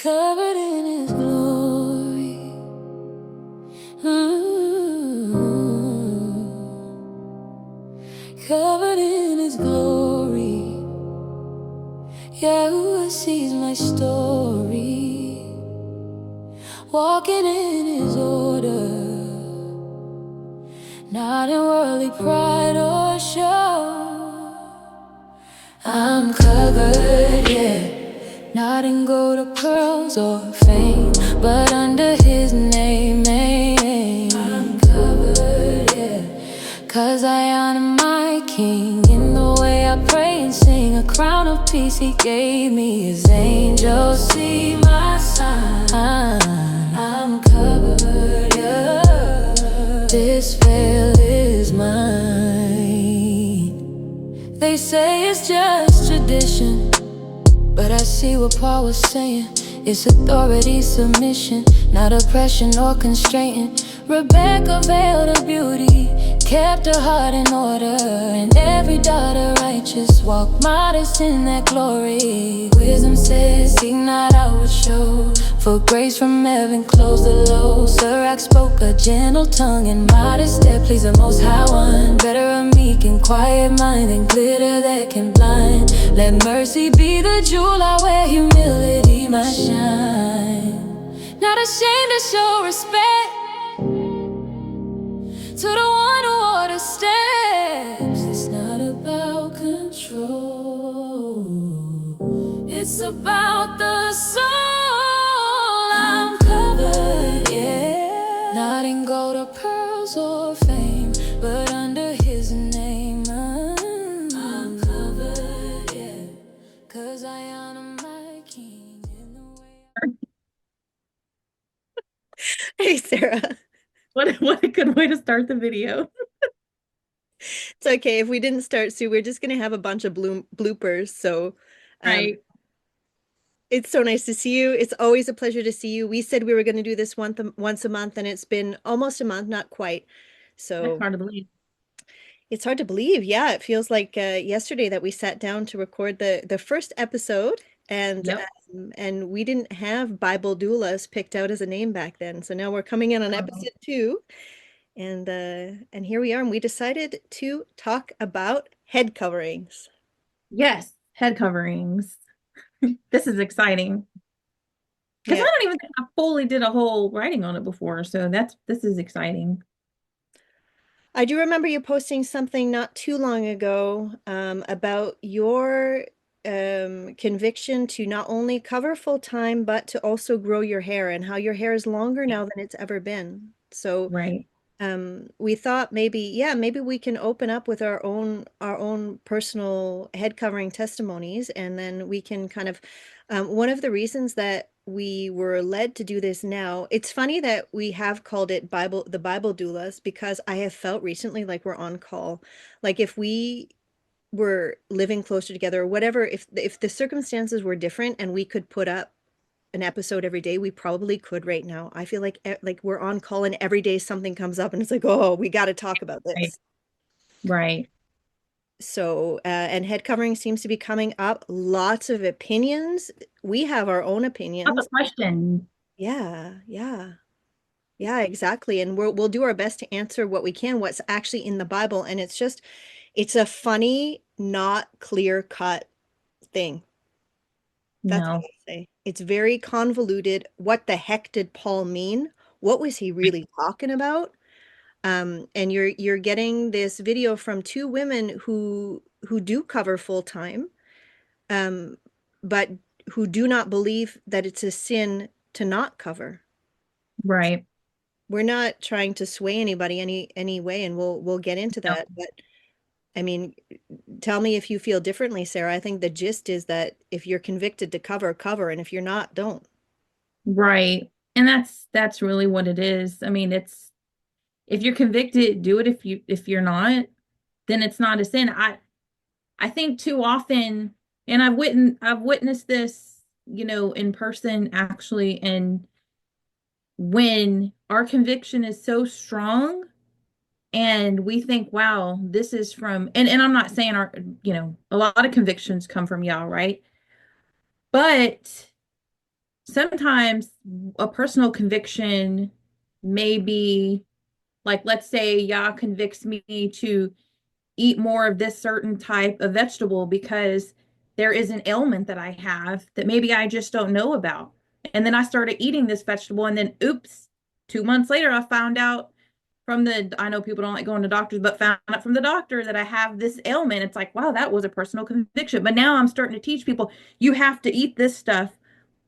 Covered in his glory. Covered in his glory. Yahuwah sees my story. Walking in his order, not in worldly pride or show. I'm covered, yeah. Not in gold or pearls or fame, but under his name. I'm covered, yeah. 'Cause I honor my king in the way I pray and sing. A crown of peace he gave me. His angels see my sign. I'm covered, yeah. This veil is mine. They say it's just tradition, but I see what Paul was saying. It's authority, submission, not oppression or constraint. Rebecca veiled her beauty, kept her heart in order, and every daughter righteous walked modest in that glory. Wisdom says, seek not outward show, for grace from heaven closed the low. Sirach spoke a gentle tongue and modest step, please the Most High One. Better a meek and quiet mind than glitter that can blind. Let mercy be the jewel I wear, humility my shine. Not ashamed to show respect to the one who orders steps. It's not about control, it's about the soul. I'm covered, yeah. Not in gold or pearls or fame, but under his name. I'm covered, yeah. 'Cause I honor my king in the way Hey, Sarah. What a good way to start the video. It's okay. If we didn't start soon, we're just going to have a bunch of bloopers. So um, Right. it's so nice to see you. It's always a pleasure to see you. We said we were going to do this once a month, and it's been almost a month, not quite. That's So hard to believe. it's hard to believe. Yeah, it feels like yesterday that we sat down to record the first episode, and Yep. and we didn't have Bible Doulas picked out as a name back then. So now we're coming in on Um, episode 2. And here we are, and we decided to talk about head coverings. yes, head coverings. This is exciting because I Yeah, don't even think I fully did a whole writing on it before, so this is exciting. I do remember you posting something not too long ago about your conviction to not only cover full time, but to also grow your hair and how your hair is longer now than it's ever been. So Right. we thought maybe, yeah, maybe we can open up with our own personal head covering testimonies, and then we can kind of one of the reasons that we were led to do this now, it's funny that we have called it the Bible doulas, because I have felt recently like we're on call. Like if we were living closer together or whatever, if the circumstances were different and we could put up an episode every day, we probably could right now. I feel like we're on call and every day something comes up and it's like, oh, we got to talk about Right. this. Right. So, and head covering seems to be coming up. Lots of opinions. We have our own That's opinions. a question. Yeah, yeah, yeah, exactly. And we'll do our best to answer what we can, what's actually in the Bible. And it's a funny, not clear cut thing. That's what No. I say. It's very convoluted. What the heck did Paul mean? What was he really talking about? And you're getting this video from two women who do cover full time, um, but who do not believe that it's a sin to not cover. Right. We're not trying to sway anybody any way, and we'll get into No. that. But I mean, tell me if you feel differently, Sarah. I think the gist is that if you're convicted to cover, cover, and if you're not, don't. Right. And that's really what it is. I mean, it's if you're convicted, do it. If you're not, then it's not a sin. I think too often, and I've witnessed this, in person actually, and when our conviction is so strong and we think, wow, this is from, and I'm not saying a lot of convictions come from y'all, right? But sometimes a personal conviction may be like, let's say Yah convicts me to eat more of this certain type of vegetable because there is an ailment that I have that maybe I just don't know about. And then I started eating this vegetable, and then oops, 2 months later, I found out from I know people don't like going to doctors, but found out from the doctor that I have this ailment. It's like, wow, that was a personal conviction. But now I'm starting to teach people, you have to eat this stuff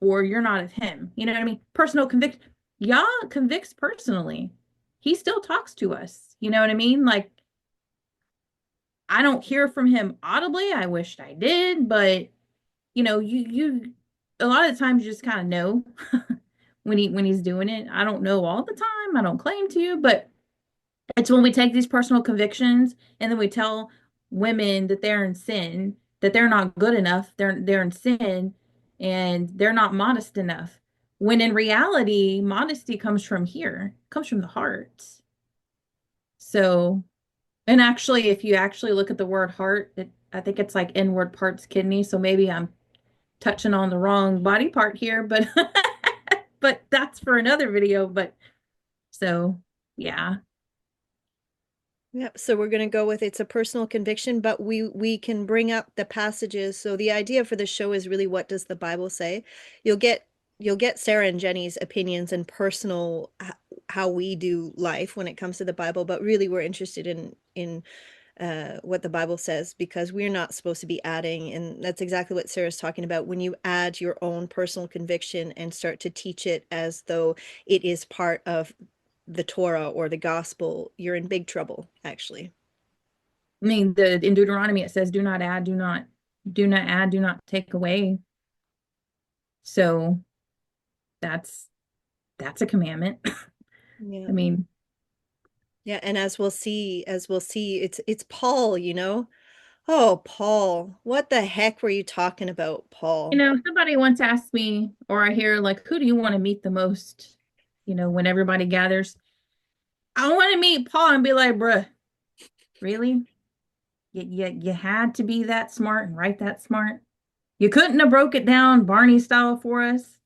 or you're not of him. You know what I mean? Personal conviction. Yah convicts personally. He still talks to us. You know what I mean? Like, I don't hear from him audibly. I wished I did, but you a lot of the times you just kind of know when he's doing it. I don't know all the time. I don't claim to, but it's when we take these personal convictions and then we tell women that they're in sin, that they're not good enough, they're in sin, and they're not modest enough. When in reality, modesty comes from here, comes from the heart. So, and actually, if you actually look at the word heart, I think it's like inward parts kidney. So maybe I'm touching on the wrong body part here, but but that's for another video. But so yeah. Yep. So we're going to go with it's a personal conviction, but we can bring up the passages. So the idea for the show is really, what does the Bible say? You'll get you'll get Sarah and Jenny's opinions and personal how we do life when it comes to the Bible, but really we're interested in what the Bible says, because we're not supposed to be adding, and that's exactly what Sarah's talking about. When you add your own personal conviction and start to teach it as though it is part of the Torah or the gospel, you're in big trouble, actually. I mean, in Deuteronomy it says, "Do not add, do not add, do not take away." So that's that's a commandment. Yeah. I mean, Yeah, and as we'll see, it's Paul, you know? Oh, Paul. What the heck were you talking about, Paul? somebody once asked me, or I hear like, "Who do you want to meet the most?" When everybody gathers, I want to meet Paul and be like, "Bruh, really? You had to be that smart and write that smart? You couldn't have broke it down Barney style for us?"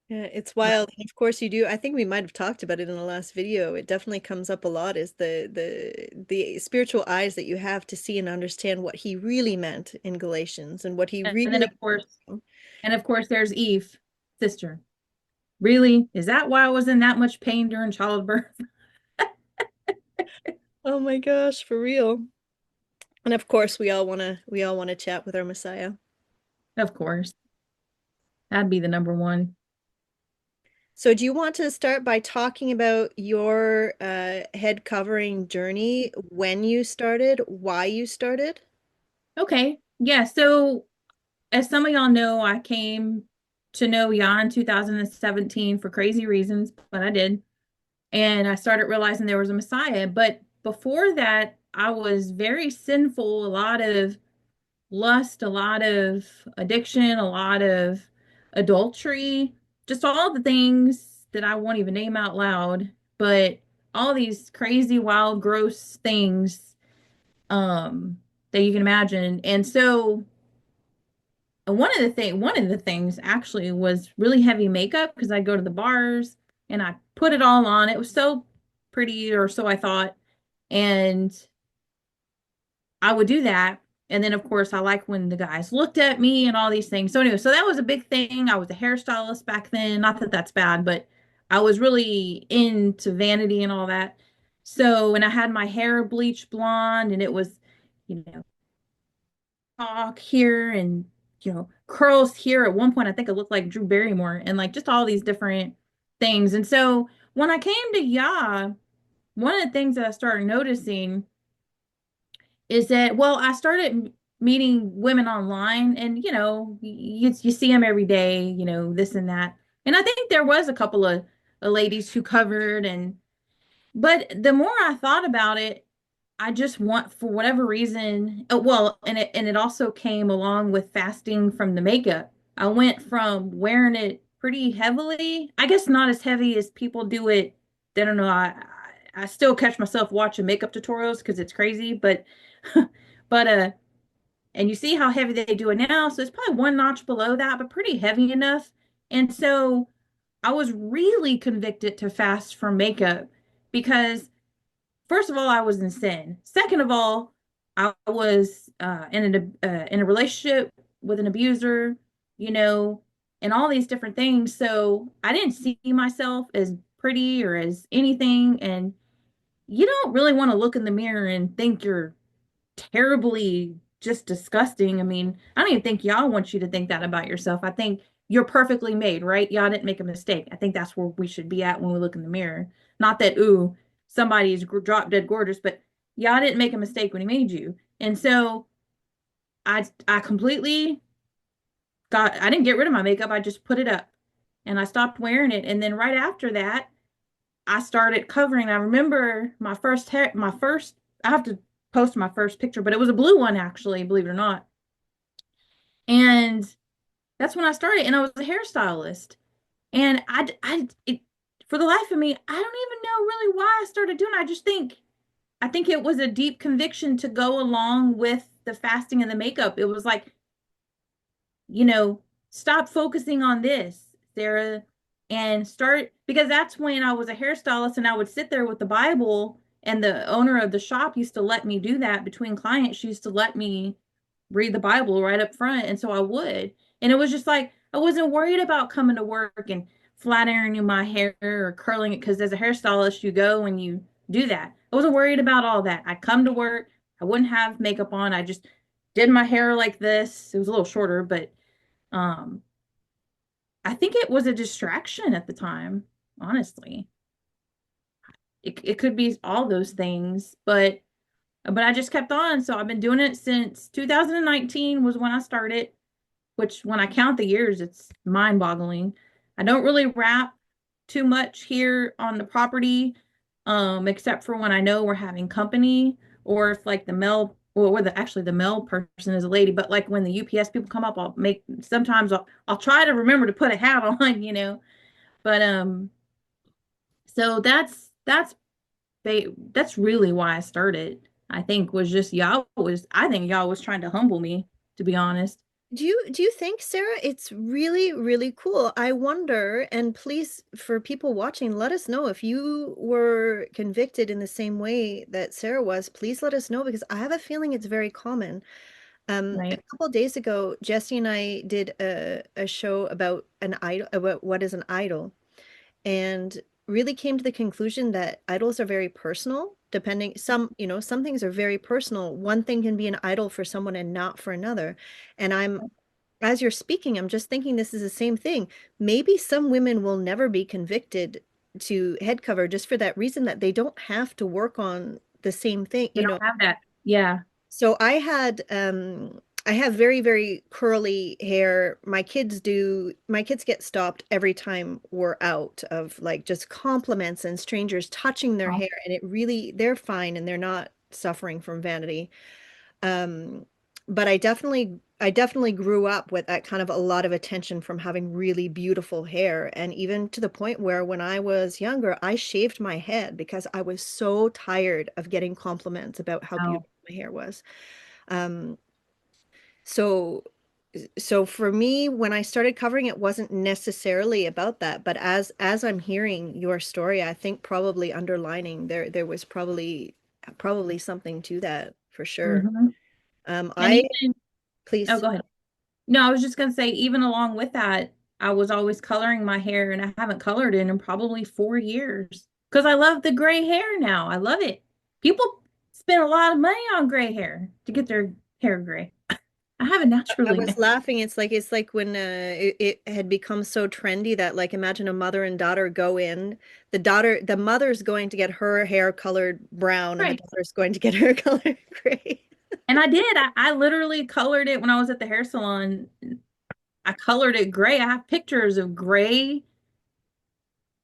Yeah, it's wild. And of course you do. I think we might have talked about it in the last video. It definitely comes up a lot, is the spiritual eyes that you have to see and understand what he really meant in Galatians and what he And then really. of course there's Eve, sister. Really? Is that why I was in that much pain during childbirth? Oh my gosh, for real. And of course we all want to chat with our Messiah. Of course. That'd be the number one. So do you want to start by talking about your head covering journey, when you started, why you started? Okay. Yeah. So, as some of y'all know, I came to know Yah in 2017 for crazy reasons, but I did. And I started realizing there was a Messiah. But before that, I was very sinful, a lot of lust, a lot of addiction, a lot of adultery, just all the things that I won't even name out loud, but all these crazy, wild, gross things that you can imagine. And so one of the things actually was really heavy makeup, because I'd go to the bars and I put it all on. It was so pretty, or so I thought. And I would do that. And then, of course, I like when the guys looked at me and all these things. So, anyway, so that was a big thing. I was a hairstylist back then. Not that that's bad, but I was really into vanity and all that. So, and I had my hair bleached blonde, and it was, you know, talk here and, curls here. At one point, I think it looked like Drew Barrymore, and like just all these different things. And so when I came to Yah, one of the things that I started noticing is that, well, I started meeting women online, and you see them every day, this and that. And I think there was a couple of ladies who covered, and but the more I thought about it, I just want, for whatever reason, well, and it also came along with fasting from the makeup. I went from wearing it pretty heavily, I guess not as heavy as people do it. I don't know. I still catch myself watching makeup tutorials because it's crazy, but but and you see how heavy they do it now, so it's probably one notch below that, but pretty heavy enough. And so I was really convicted to fast from makeup because, first of all, I was in sin. Second of all, I was in a relationship with an abuser, you know, and all these different things. So I didn't see myself as pretty or as anything. And you don't really want to look in the mirror and think you're terribly just disgusting. I mean, I don't even think y'all want you to think that about yourself. I think you're perfectly made, right? Y'all didn't make a mistake. I think that's where we should be at when we look in the mirror. Not that, ooh, somebody's drop dead gorgeous, but y'all didn't make a mistake when he made you. And so I completely I didn't get rid of my makeup. I just put it up and I stopped wearing it. And then right after that, I started covering. I remember I have to post my first picture, but it was a blue one actually, believe it or not. And that's when I started, and I was a hairstylist. And for the life of me, I don't even know really why I started doing it. I think it was a deep conviction to go along with the fasting and the makeup. It was like, you know, stop focusing on this, Sarah, and start, because that's when I was a hairstylist and I would sit there with the Bible, and the owner of the shop used to let me do that between clients. She used to let me read the Bible right up front. And so I would. And it was just like, I wasn't worried about coming to work and flat ironing my hair or curling it, because as a hairstylist, you go and you do that. I wasn't worried about all that. I come to work, I wouldn't have makeup on. I just did my hair like this. It was a little shorter, but um, I think it was a distraction at the time, honestly. It could be all those things, but I just kept on. So I've been doing it since 2019 was when I started, which when I count the years, it's mind-boggling. I don't really wrap too much here on the property, except for when I know we're having company, or if like the mail, or where actually the mail person is a lady, but like when the UPS people come up, sometimes I'll try to remember to put a hat on, But so that's really why I started. I think was just I think y'all was trying to humble me, to be honest. Do you think, Sarah, it's really, really cool? I wonder, and please, for people watching, let us know if you were convicted in the same way that Sarah was. Please let us know because I have a feeling it's very common. A Right. couple days ago, Jesse and I did a show about an idol, about what is an idol, and really came to the conclusion that idols are very personal, depending some things are very personal. One thing can be an idol for someone and not for another. And as you're speaking, I'm just thinking this is the same thing. Maybe some women will never be convicted to head cover just for that reason that they don't have to work on the same thing, They don't have that. Yeah. so I have very, very curly hair. My kids get stopped every time we're out of like just compliments and strangers touching their Oh, hair, and they're fine and they're not suffering from vanity. Um, but I definitely grew up with that kind of a lot of attention from having really beautiful hair. And even to the point where when I was younger, I shaved my head because I was so tired of getting compliments about how no. beautiful my hair was. Um, so so for me, when I started covering, it wasn't necessarily about that. But as I'm hearing your story, I think probably underlining there was probably something to that for sure. Hmm. And I even, oh, please. go ahead. No, I was just gonna say, even along with that, I was always coloring my hair, and I haven't colored it in probably 4 years because I love the gray hair now. I love it. People spend a lot of money on gray hair to get their hair gray. I have it I naturally now. was laughing. It's like when it had become so trendy that like imagine a mother and daughter go in. The mother's going to get her hair colored brown and the Right. daughter's going to get her colored gray. And I did. I literally colored it when I was at the hair salon. I colored it gray. I have pictures of gray.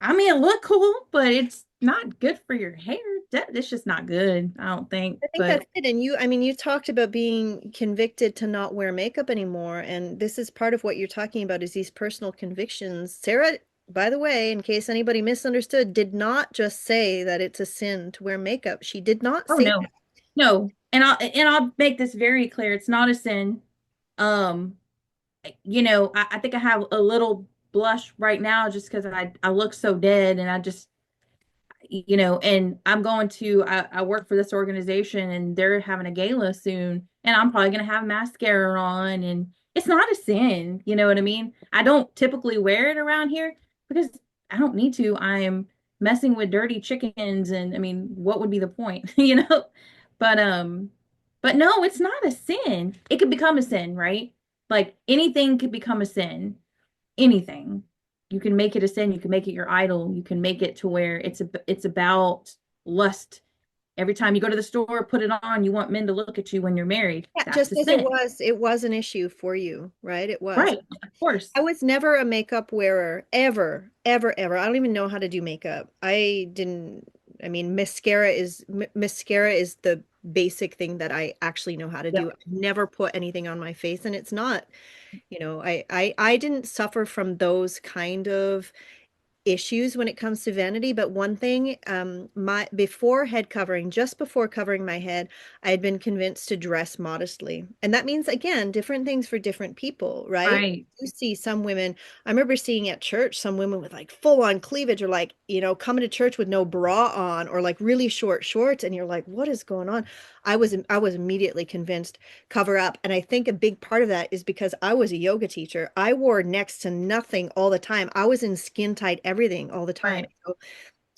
I mean, it looked cool, but it's not good for your hair. It's just not good, I don't think. I think But that's it. And I mean, you talked about being convicted to not wear makeup anymore, and this is part of what you're talking about is these personal convictions. Sarah, by the way, in case anybody misunderstood, did not just say that it's a sin to wear makeup. She did not oh say no, no. And I'll make this very clear. It's not a sin. Um, I think I have a little. blush right now just because I look so dead, and I just, and I'm going to, I work for this organization and they're having a gala soon, and I'm probably going to have mascara on, and it's not a sin. You know what I mean? I don't typically wear it around here because I don't need to. I'm messing with dirty chickens, and I mean, what would be the point, But, but no, it's not a sin. It could become a sin, right? Like anything could become a sin, anything. You can make it a sin, you can make it your idol, you can make it to where it's about lust. Every time you go to the store, put it on, you want men to look at you when you're married. Yeah, That's just a as sin. it was an issue for you, right? It was. Right. Of course. I was never a makeup wearer, ever, ever, ever. I don't even know how to do makeup. I didn't, I mean, mascara is the basic thing that I actually know how to do. Yep. I've never put anything on my face, and it's not, I didn't suffer from those kind of issues when it comes to vanity. But one thing, my before head covering, just before covering my head, I had been convinced to dress modestly. And that means, again, different things for different people, right? Right. You see some women, I remember seeing at church some women with like full on cleavage, or like, coming to church with no bra on, or like really short shorts, and you're like, what is going on? I was immediately convinced, cover up. And I think a big part of that is because I was a yoga teacher. I wore next to nothing all the time. I was in skin tight everything all the time. Right. So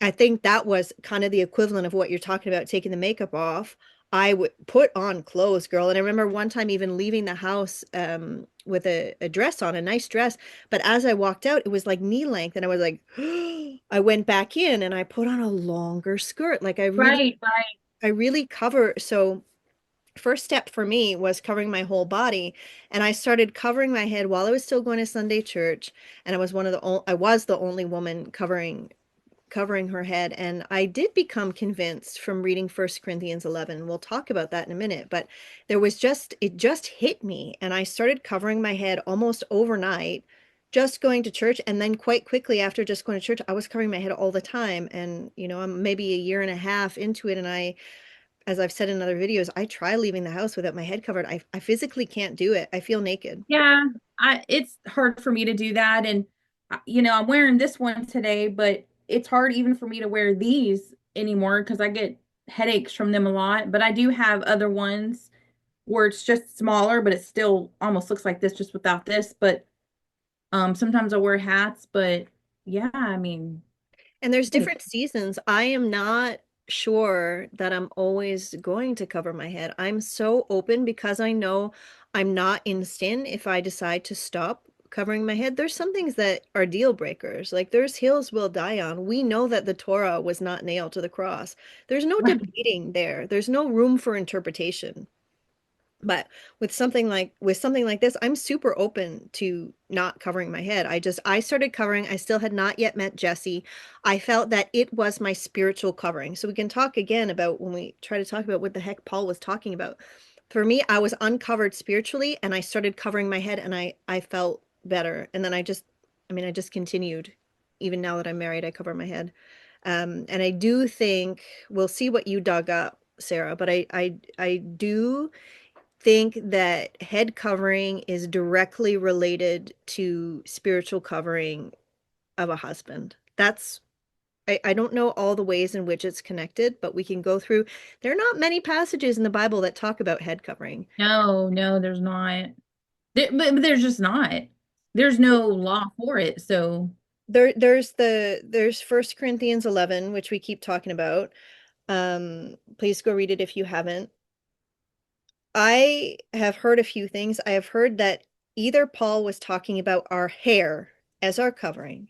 I think that was kind of the equivalent of what you're talking about, taking the makeup off. I would put on clothes, girl. And I remember one time even leaving the house with a dress on, a nice dress. But as I walked out, it was like knee length. And I was like, I went back in and I put on a longer skirt. Like Right. Right. I really cover. So first step for me was covering my whole body, and I started covering my head while I was still going to Sunday church, and I was the only woman covering her head. And I did become convinced from reading First Corinthians 11. We'll talk about that in a minute, but it just hit me, and I started covering my head almost overnight, just going to church. And then quite quickly after just going to church, I was covering my head all the time. And I'm maybe a year and a half into it, and as I've said in other videos, I try leaving the house without my head covered. I physically can't do it. I feel naked. Yeah. It's hard for me to do that. And, I'm wearing this one today, but it's hard even for me to wear these anymore because I get headaches from them a lot. But I do have other ones where it's just smaller, but it still almost looks like this just without this. But sometimes I wear hats, but yeah, I mean, And there's hey, different seasons. I am not sure that I'm always going to cover my head. I'm so open because I know I'm not in sin if I decide to stop covering my head. There's some things that are deal breakers. Like there's hills we'll die on. We know that the Torah was not nailed to the cross. There's no right. debating there. There's no room for interpretation. But with something like this, I'm super open to not covering my head. I started covering. I still had not yet met Jesse. I felt that it was my spiritual covering. So we can talk again about when we try to talk about what the heck Paul was talking about. For me, I was uncovered spiritually, and I started covering my head, and I felt better. And then I just continued. Even now that I'm married, I cover my head. And I do think we'll see what you dug up, Sarah, but I do think that head covering is directly related to spiritual covering of a husband. I don't know all the ways in which it's connected, but we can go through. There are not many passages in the Bible that talk about head covering. No, no, there's not. But there's just not. There's no law for it. So, There's First Corinthians 11, which we keep talking about. Please go read it if you haven't. I have heard a few things. I have heard that either Paul was talking about our hair as our covering,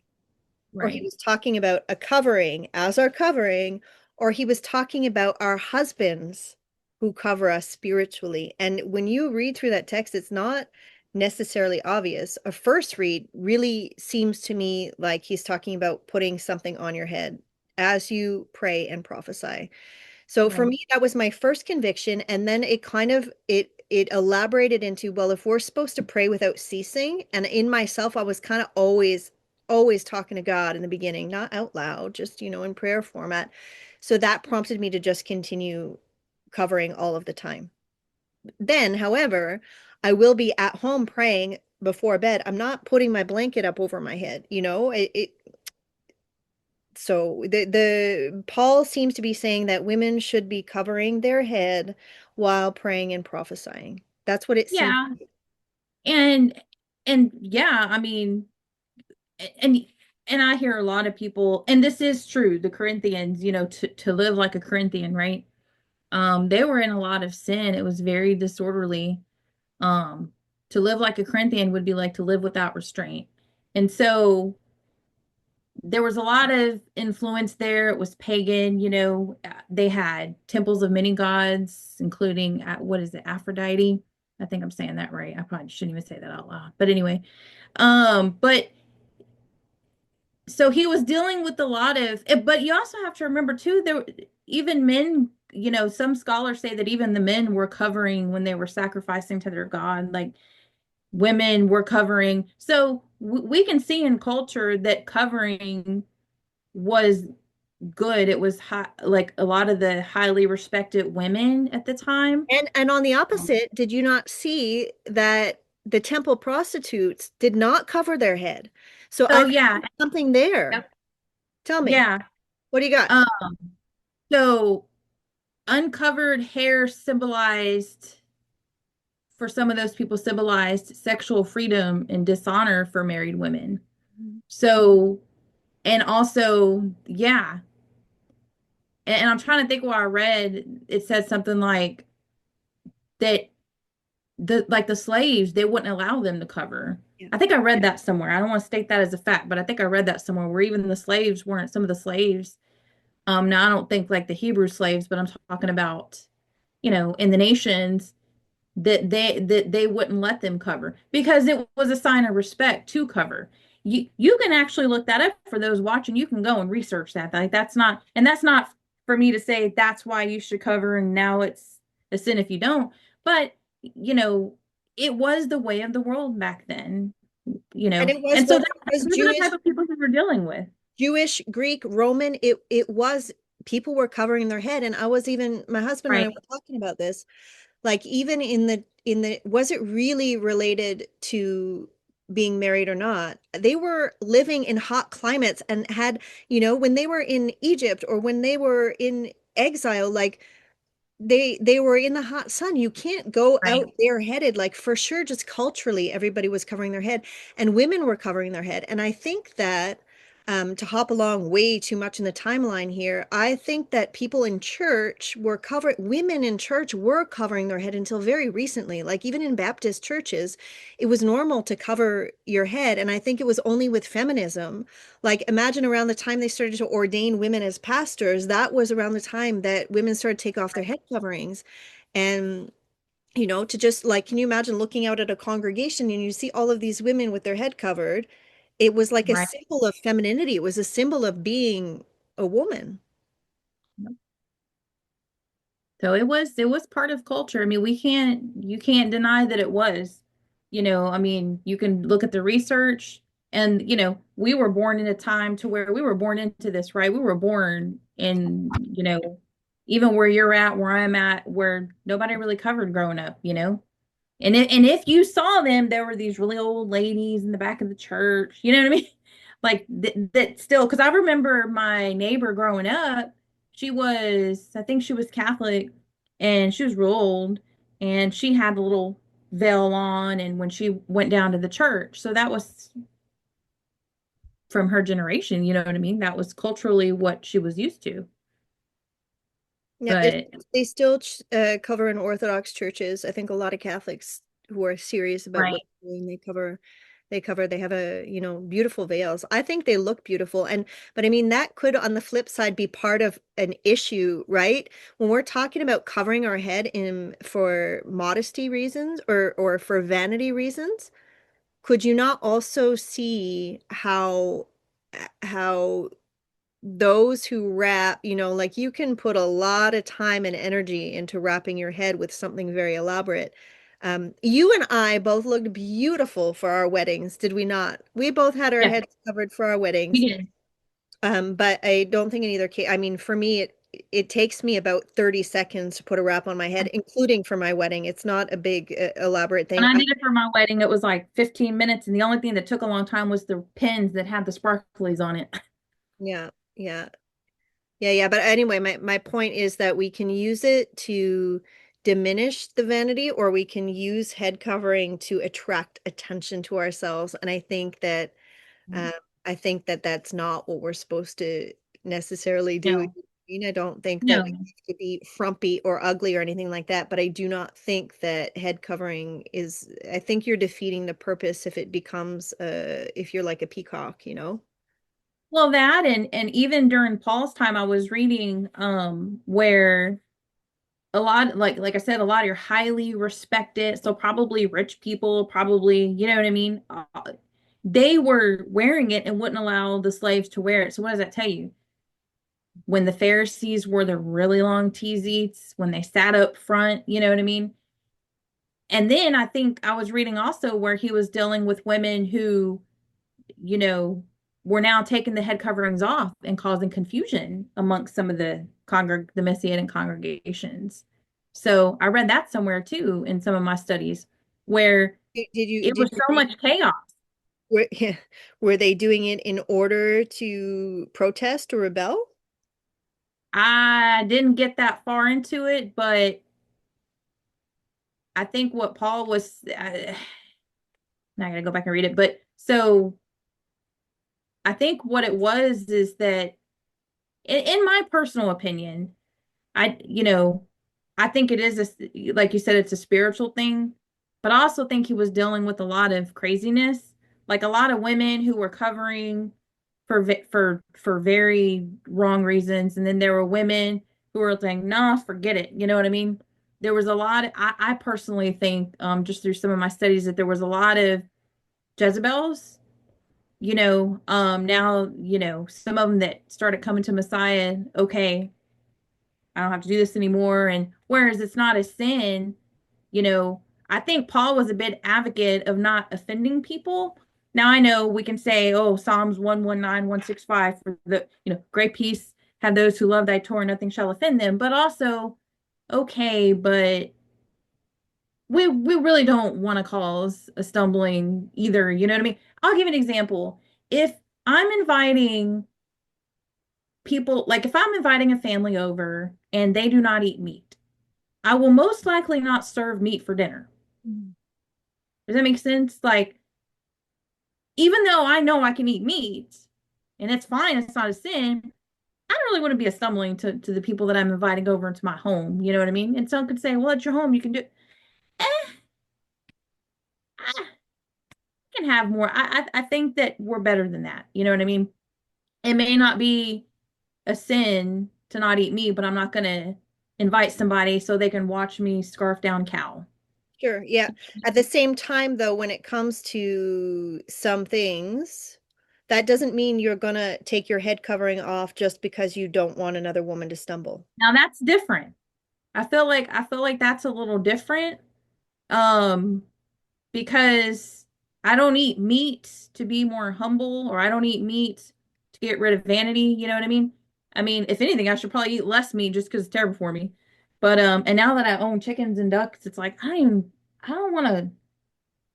or he right, was talking about a covering as our covering, or he was talking about our husbands who cover us spiritually. And when you read through that text, it's not necessarily obvious. A first read really seems to me like he's talking about putting something on your head as you pray and prophesy. So for right, me, that was my first conviction. And then it elaborated into, well, if we're supposed to pray without ceasing, and in myself, I was kind of always talking to God in the beginning, not out loud, just, in prayer format. So that prompted me to just continue covering all of the time. Then, however, I will be at home praying before bed, I'm not putting my blanket up over my head, so the Paul seems to be saying that women should be covering their head while praying and prophesying. That's what it seems. Yeah. And yeah, I mean, and I hear a lot of people, and this is true, the Corinthians, to live like a Corinthian, right? They were in a lot of sin. It was very disorderly. Um, to live like a Corinthian would be like to live without restraint. And so there was a lot of influence there. It was pagan, they had temples of many gods, including what is it, Aphrodite? I think I'm saying that right. I probably shouldn't even say that out loud. But anyway, but so he was dealing with a lot of, but you also have to remember too, there even men, some scholars say that even the men were covering when they were sacrificing to their god, like women were covering. So we can see in culture that covering was good. It was high, like a lot of the highly respected women at the time. And on the opposite, did you not see that the temple prostitutes did not cover their head? So I So think yeah, there's something there. yep, Tell me, yeah. what do you got? Um, so uncovered hair symbolized, for some of those people, symbolized sexual freedom and dishonor for married women. So, and also, yeah. And I'm trying to think what I read. It said something like that the slaves, they wouldn't allow them to cover. Yeah. I think I read that somewhere. I don't want to state that as a fact, but I think I read that somewhere where even the slaves weren't, some of the slaves. Now I don't think like the Hebrew slaves, but I'm talking about, in the nations, that they wouldn't let them cover because it was a sign of respect to cover. You can actually look that up for those watching. You can go and research that. Like that's not for me to say that's why you should cover and now it's a sin if you don't. But it was the way of the world back then, And it was and so both, it was those are the Jewish, type of people we were dealing with. Greek, Roman. It was people were covering their head, and I was even my husband and I Right, were talking about this. Like even in the was it really related to being married or not? They were living in hot climates and had, when they were in Egypt or when they were in exile, like they were in the hot sun. You can't go right. out bareheaded. Like for sure, just culturally, everybody was covering their head and women were covering their head. And I think that to hop along way too much in the timeline here, I think that people in church were covered, women in church were covering their head until very recently. Like even in Baptist churches, it was normal to cover your head. And I think it was only with feminism, like imagine around the time they started to ordain women as pastors, that was around the time that women started to take off their head coverings. And to just like, can you imagine looking out at a congregation and you see all of these women with their head covered? It was like a Right. symbol of femininity. It was a symbol of being a woman. So it was part of culture. I mean, you can't deny that it was. I mean, you can look at the research and we were born in a time to where we were born into this, right? We were born in, even where you're at, where I'm at, where nobody really covered growing up, and if you saw them, there were these really old ladies in the back of the church. You know what I mean? Like that still, because I remember my neighbor growing up, I think she was Catholic, and she was real old, and she had a little veil on, and when she went down to the church, so that was from her generation. You know what I mean? That was culturally what she was used to. Yeah, But they still cover in Orthodox churches. I think a lot of Catholics who are serious about what right, they're doing, they have beautiful veils. I think they look beautiful. But I mean, that could on the flip side be part of an issue, right? When we're talking about covering our head in for modesty reasons or for vanity reasons, could you not also see how those who wrap, like you can put a lot of time and energy into wrapping your head with something very elaborate. You and I both looked beautiful for our weddings, did we not? We both had our yeah, heads covered for our weddings. we did. But I don't think in either case, I mean, for me, it takes me about 30 seconds to put a wrap on my head, including for my wedding. It's not a big elaborate When thing. I did it for my wedding, it was like 15 minutes, and the only thing that took a long time was the pins that had the sparklies on it. Yeah, yeah. Yeah. But anyway, my point is that we can use it to diminish the vanity, or we can use head covering to attract attention to ourselves. And um, I think that that's not what we're supposed to necessarily do. No, I don't think that we no. have to be frumpy or ugly or anything like that, but I do not think that head covering is, I think you're defeating the purpose if it becomes, if you're like a peacock, you know? Well, that and even during Paul's time, I was reading where a lot like I said, a lot of your highly respected, so probably rich people, probably, you know what I mean? They were wearing it and wouldn't allow the slaves to wear it. So what does that tell you? When the Pharisees wore the really long tezeets, when they sat up front, you know what I mean? And then I think I was reading also where he was dealing with women who, you know, were now taking the head coverings off and causing confusion amongst some of the Messianic congregations. So I read that somewhere too in some of my studies where it Did was you so read, much chaos. yeah, were they doing it in order to protest or rebel? I didn't get that far into it, but I think what Paul was, now I gotta go back and read it. But so I think what it was is that, in my personal opinion, you know, I think it is like you said, it's a spiritual thing, but I also think he was dealing with a lot of craziness, like a lot of women who were covering for very wrong reasons, and then there were women who were saying, "Nah, forget it." You know what I mean? There was a lot. I personally think, just through some of my studies, that there was a lot of Jezebels. Now, some of them that started coming to Messiah, okay, I don't have to do this anymore. And whereas it's not a sin, you know, I think Paul was a bit advocate of not offending people. Now I know we can say, oh, Psalms 119, 165 for the, great peace have those who love thy Torah, nothing shall offend them. But also, okay, but we really don't want to cause a stumbling either. You know what I mean? I'll give an example. If I'm inviting people, like if I'm inviting a family over and they do not eat meat, I will most likely not serve meat for dinner. Does that make sense? Like, even though I know I can eat meat and it's fine, it's not a sin, I don't really want to be a stumbling to the people that I'm inviting over into my home. You know what I mean? And some could say, well, it's your home, you can do, eh, I can have more. I think that we're better than that. You know what I mean? It may not be a sin to not eat meat, but I'm not going to invite somebody so they can watch me scarf down cow. Sure, yeah. At the same time, though, when it comes to some things, that doesn't mean you're gonna take your head covering off just because you don't want another woman to stumble. Now that's different. I feel like that's a little different. Um, because I don't eat meat to be more humble, or I don't eat meat to get rid of vanity. You know what I mean? I mean, if anything, I should probably eat less meat just because it's terrible for me. But and now that I own chickens and ducks, it's like I don't want to.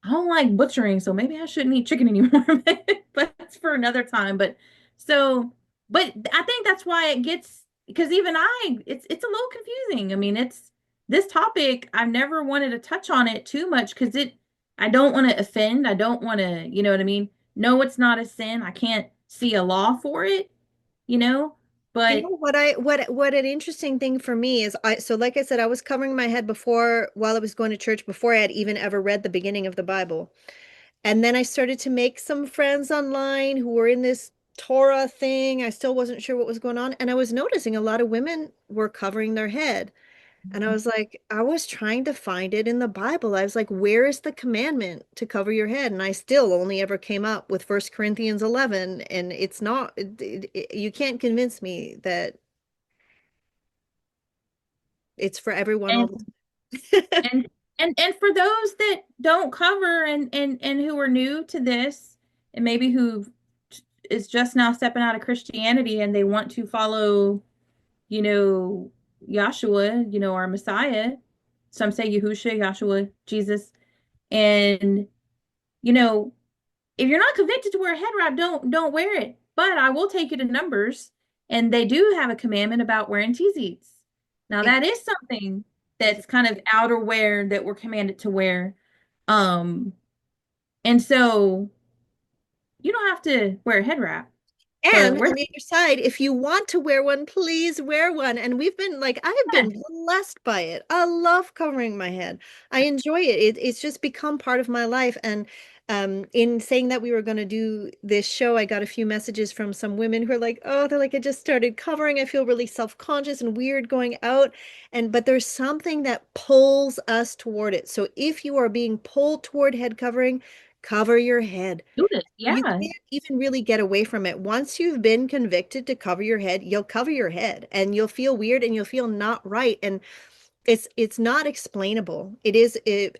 I don't like butchering, so maybe I shouldn't eat chicken anymore. But that's for another time. So, but I think that's why it gets, because even it's a little confusing. I mean, it's this topic. I've never wanted to touch on it too much because I don't want to offend. I don't want to, you know what I mean? No, it's not a sin. I can't see a law for it, you know, You but know what an interesting thing for me is, so like I said, I was covering my head before, while I was going to church, before I had even ever read the beginning of the Bible. And then I started to make some friends online who were in this Torah thing. I still wasn't sure what was going on, and I was noticing a lot of women were covering their head. And I was like, I was trying to find it in the Bible. I was like, where is the commandment to cover your head? And I still only ever came up with 1 Corinthians 11. And it's not, you can't convince me that it's for everyone all and the time. and for those that don't cover and who are new to this, and maybe who is just now stepping out of Christianity and they want to follow you know, Yahshua, our Messiah. Some say Yahusha, Yahshua, Jesus. And, you know, if you're not convicted to wear a head wrap, don't wear it. But I will take you to Numbers, and they do have a commandment about wearing tzitzits. Now Ex- that is something that's Exactly. kind of outerwear that we're commanded to wear. Um, and so you don't have to wear a head wrap, but And wear on the other side, if you want to wear one, please wear one. And we've been like, I have that. been blessed by it. I love covering my head. I enjoy it. It's just become part of my life. And in saying that we were going to do this show, I got a few messages from some women who are like, oh, they're like, I just started covering. I feel really self-conscious and weird going out. But there's something that pulls us toward it. So if you are being pulled toward head covering, cover your head. Do this. You Yeah, can't even really get away from it. Once you've been convicted to cover your head, you'll cover your head and you'll feel weird and you'll feel not right. And it's not explainable. It is it's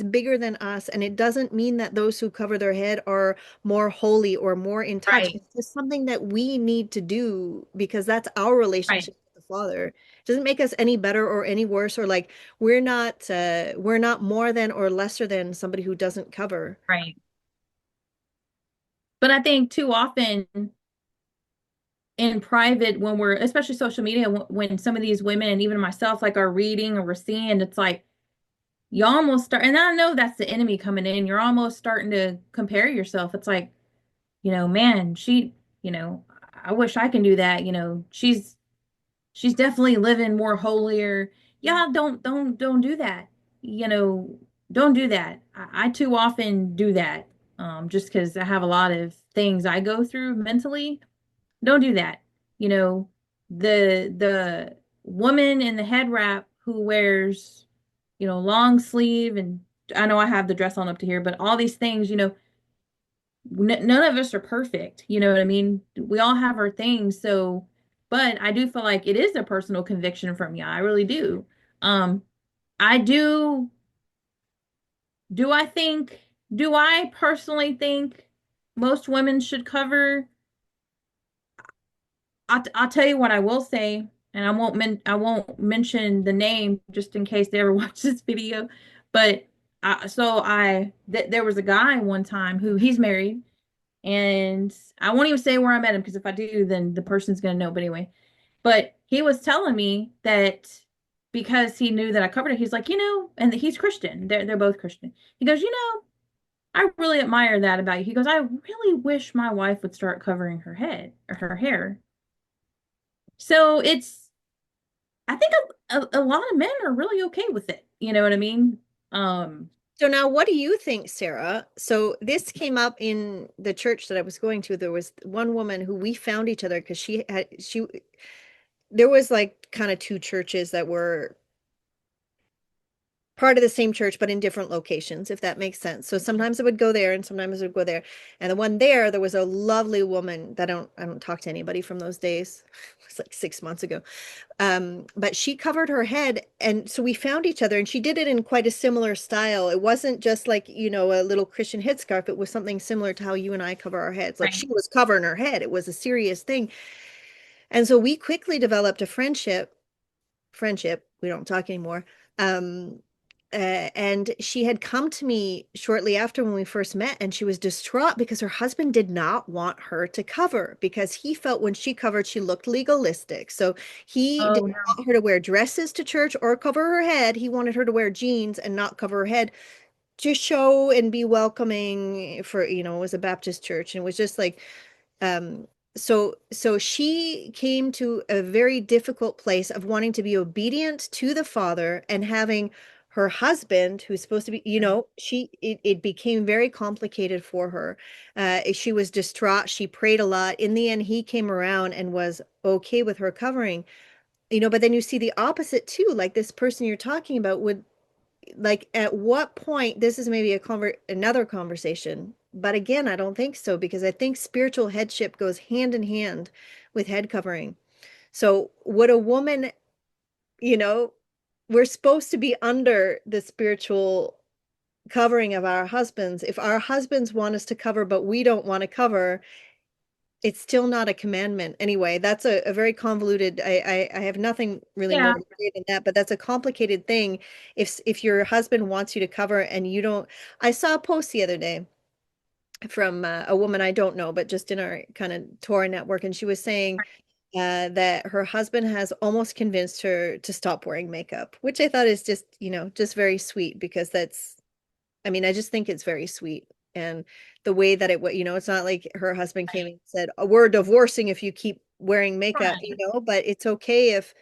bigger than us. And it doesn't mean that those who cover their head are more holy or more in touch. right, It's just something that we need to do because that's our right, relationship with the Father. It doesn't make us any better or any worse or like we're not more than or lesser than somebody who doesn't cover. right. But I think too often in private, when we're, especially social media, when some of these women and even myself, like are reading or we're seeing, it's like you almost start, and I know that's the enemy coming in. You're almost starting to compare yourself. It's like, man, you know, I wish I can do that. She's definitely living more holier. Yeah, don't do that. You know, don't do that. I too often do that. Just because I have a lot of things I go through mentally. Don't do that. You know, the woman in the head wrap who wears, long sleeve, and I know I have the dress on up to here, but all these things, none of us are perfect. You know what I mean? We all have our things. So, but I do feel like it is a personal conviction from you. I really do. Um, I do I think, do I personally think most women should cover? I'll tell you what I will say, and I won't mention the name just in case they ever watch this video. But there was a guy one time who he's married, and I won't even say where I met him because if I do, then the person's gonna know. But anyway, but he was telling me that because he knew that I covered it, he's like, and he's Christian. They're both Christian. He goes, I really admire that about you. He goes, I really wish my wife would start covering her head or her hair. So I think a lot of men are really okay with it. You know what I mean? Um, So now what do you think, Sarah? So this came up in the church that I was going to. There was one woman who we found each other because there was like kind of two churches that were part of the same church, but in different locations, if that makes sense. So sometimes I would go there and sometimes I would go there. And the one there was a lovely woman that I don't talk to anybody from those days. It was like 6 months ago. But she covered her head, and so we found each other, and she did it in quite a similar style. It wasn't just like, a little Christian headscarf. It was something similar to how you and I cover our heads. Like right. she was covering her head. It was a serious thing. And so we quickly developed a friendship. We don't talk anymore. Um, and she had come to me shortly after when we first met, and she was distraught because her husband did not want her to cover because he felt when she covered, she looked legalistic. So he Oh didn't no. want her to wear dresses to church or cover her head. He wanted her to wear jeans and not cover her head to show and be welcoming for, it was a Baptist church. And it was just like, um, so she came to a very difficult place of wanting to be obedient to the father and having her husband, who's supposed to be, it became very complicated for her. She was distraught. She prayed a lot. In the end, he came around and was okay with her covering, but then you see the opposite too. Like this person you're talking about would like at what point this is maybe another conversation, but again I don't think so because I think spiritual headship goes hand in hand with head covering. So would a woman, you know we're supposed to be under the spiritual covering of our husbands. If our husbands want us to cover but we don't want to cover, it's still not a commandment. Anyway, that's a very convoluted, I have nothing really more Yeah. to say than that, but that's a complicated thing. If your husband wants you to cover and you don't, I saw a post the other day from a woman I don't know, but just in our kind of Torah network, and she was saying that her husband has almost convinced her to stop wearing makeup, which I thought is just, just very sweet because that's, I mean, I just think it's very sweet. And the way that it's not like her husband came and said, "Oh, we're divorcing if you keep wearing makeup," Right. but it's okay if,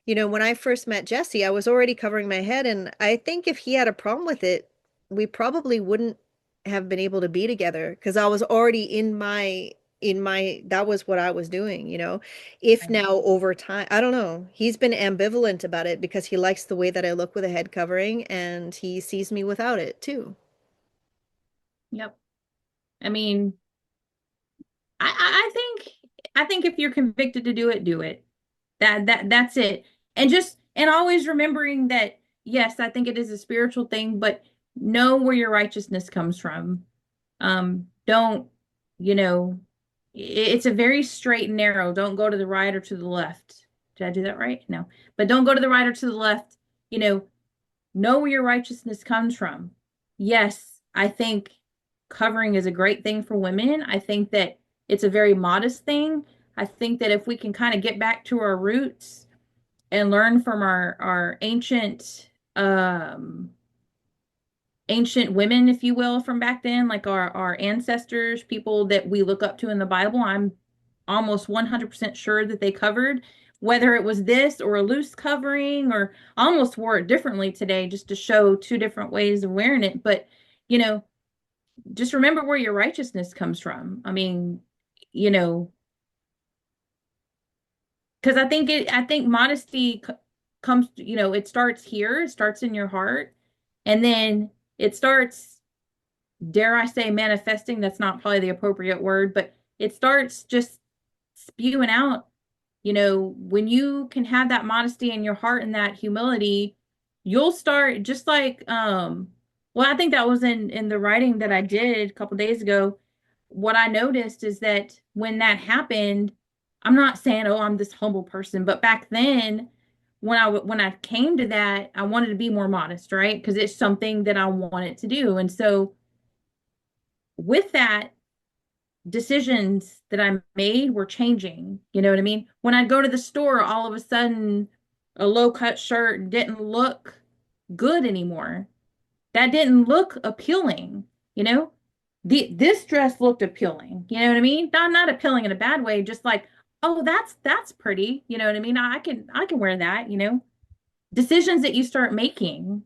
when I first met Jesse, I was already covering my head. And I think if he had a problem with it, we probably wouldn't have been able to be together because I was already that was what I was doing. If Right. now over time, I don't know, he's been ambivalent about it because he likes the way that I look with a head covering and he sees me without it too. Yep. I mean, I think if you're convicted to do it, do it. That's it. And always remembering that yes, I think it is a spiritual thing, but know where your righteousness comes from. Don't, you know, it's a very straight and narrow. Don't go to the right or to the left. Did I do that right? No. But don't go to the right or to the left. You know where your righteousness comes from. Yes, I think covering is a great thing for women. I think that it's a very modest thing. I think that if we can kind of get back to our roots and learn from our ancient women, if you will, from back then, like our ancestors, people that we look up to in the Bible, I'm almost 100% sure that they covered, whether it was this or a loose covering, or I almost wore it differently today just to show two different ways of wearing it. But, you know, just remember where your righteousness comes from. I mean, you know, because I think modesty comes, it starts here, it starts in your heart, and then it starts, dare I say, manifesting. That's not probably the appropriate word, but it starts just spewing out. When you can have that modesty in your heart and that humility, you'll start just like, well, I think that was in the writing that I did a couple days ago. What I noticed is that when that happened, I'm not saying, oh, I'm this humble person, but back then, when I came to that, I wanted to be more modest, right? Because it's something that I wanted to do. And so with that, decisions that I made were changing. You know what I mean? When I'd go to the store, all of a sudden, a low cut shirt didn't look good anymore. That didn't look appealing, you know? This dress looked appealing. You know what I mean? Not appealing in a bad way, just like, oh, that's pretty. You know what I mean? I can wear that. Decisions that you start making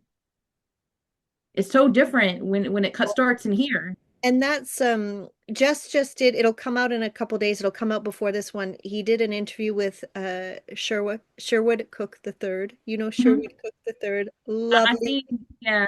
is so different when it starts in here. And that's just did, it'll come out in a couple days. It'll come out before this one. He did an interview with Sherwood Cook the third. You know Mhm. Sherwood Cook the third. I Lovely, see. Yeah.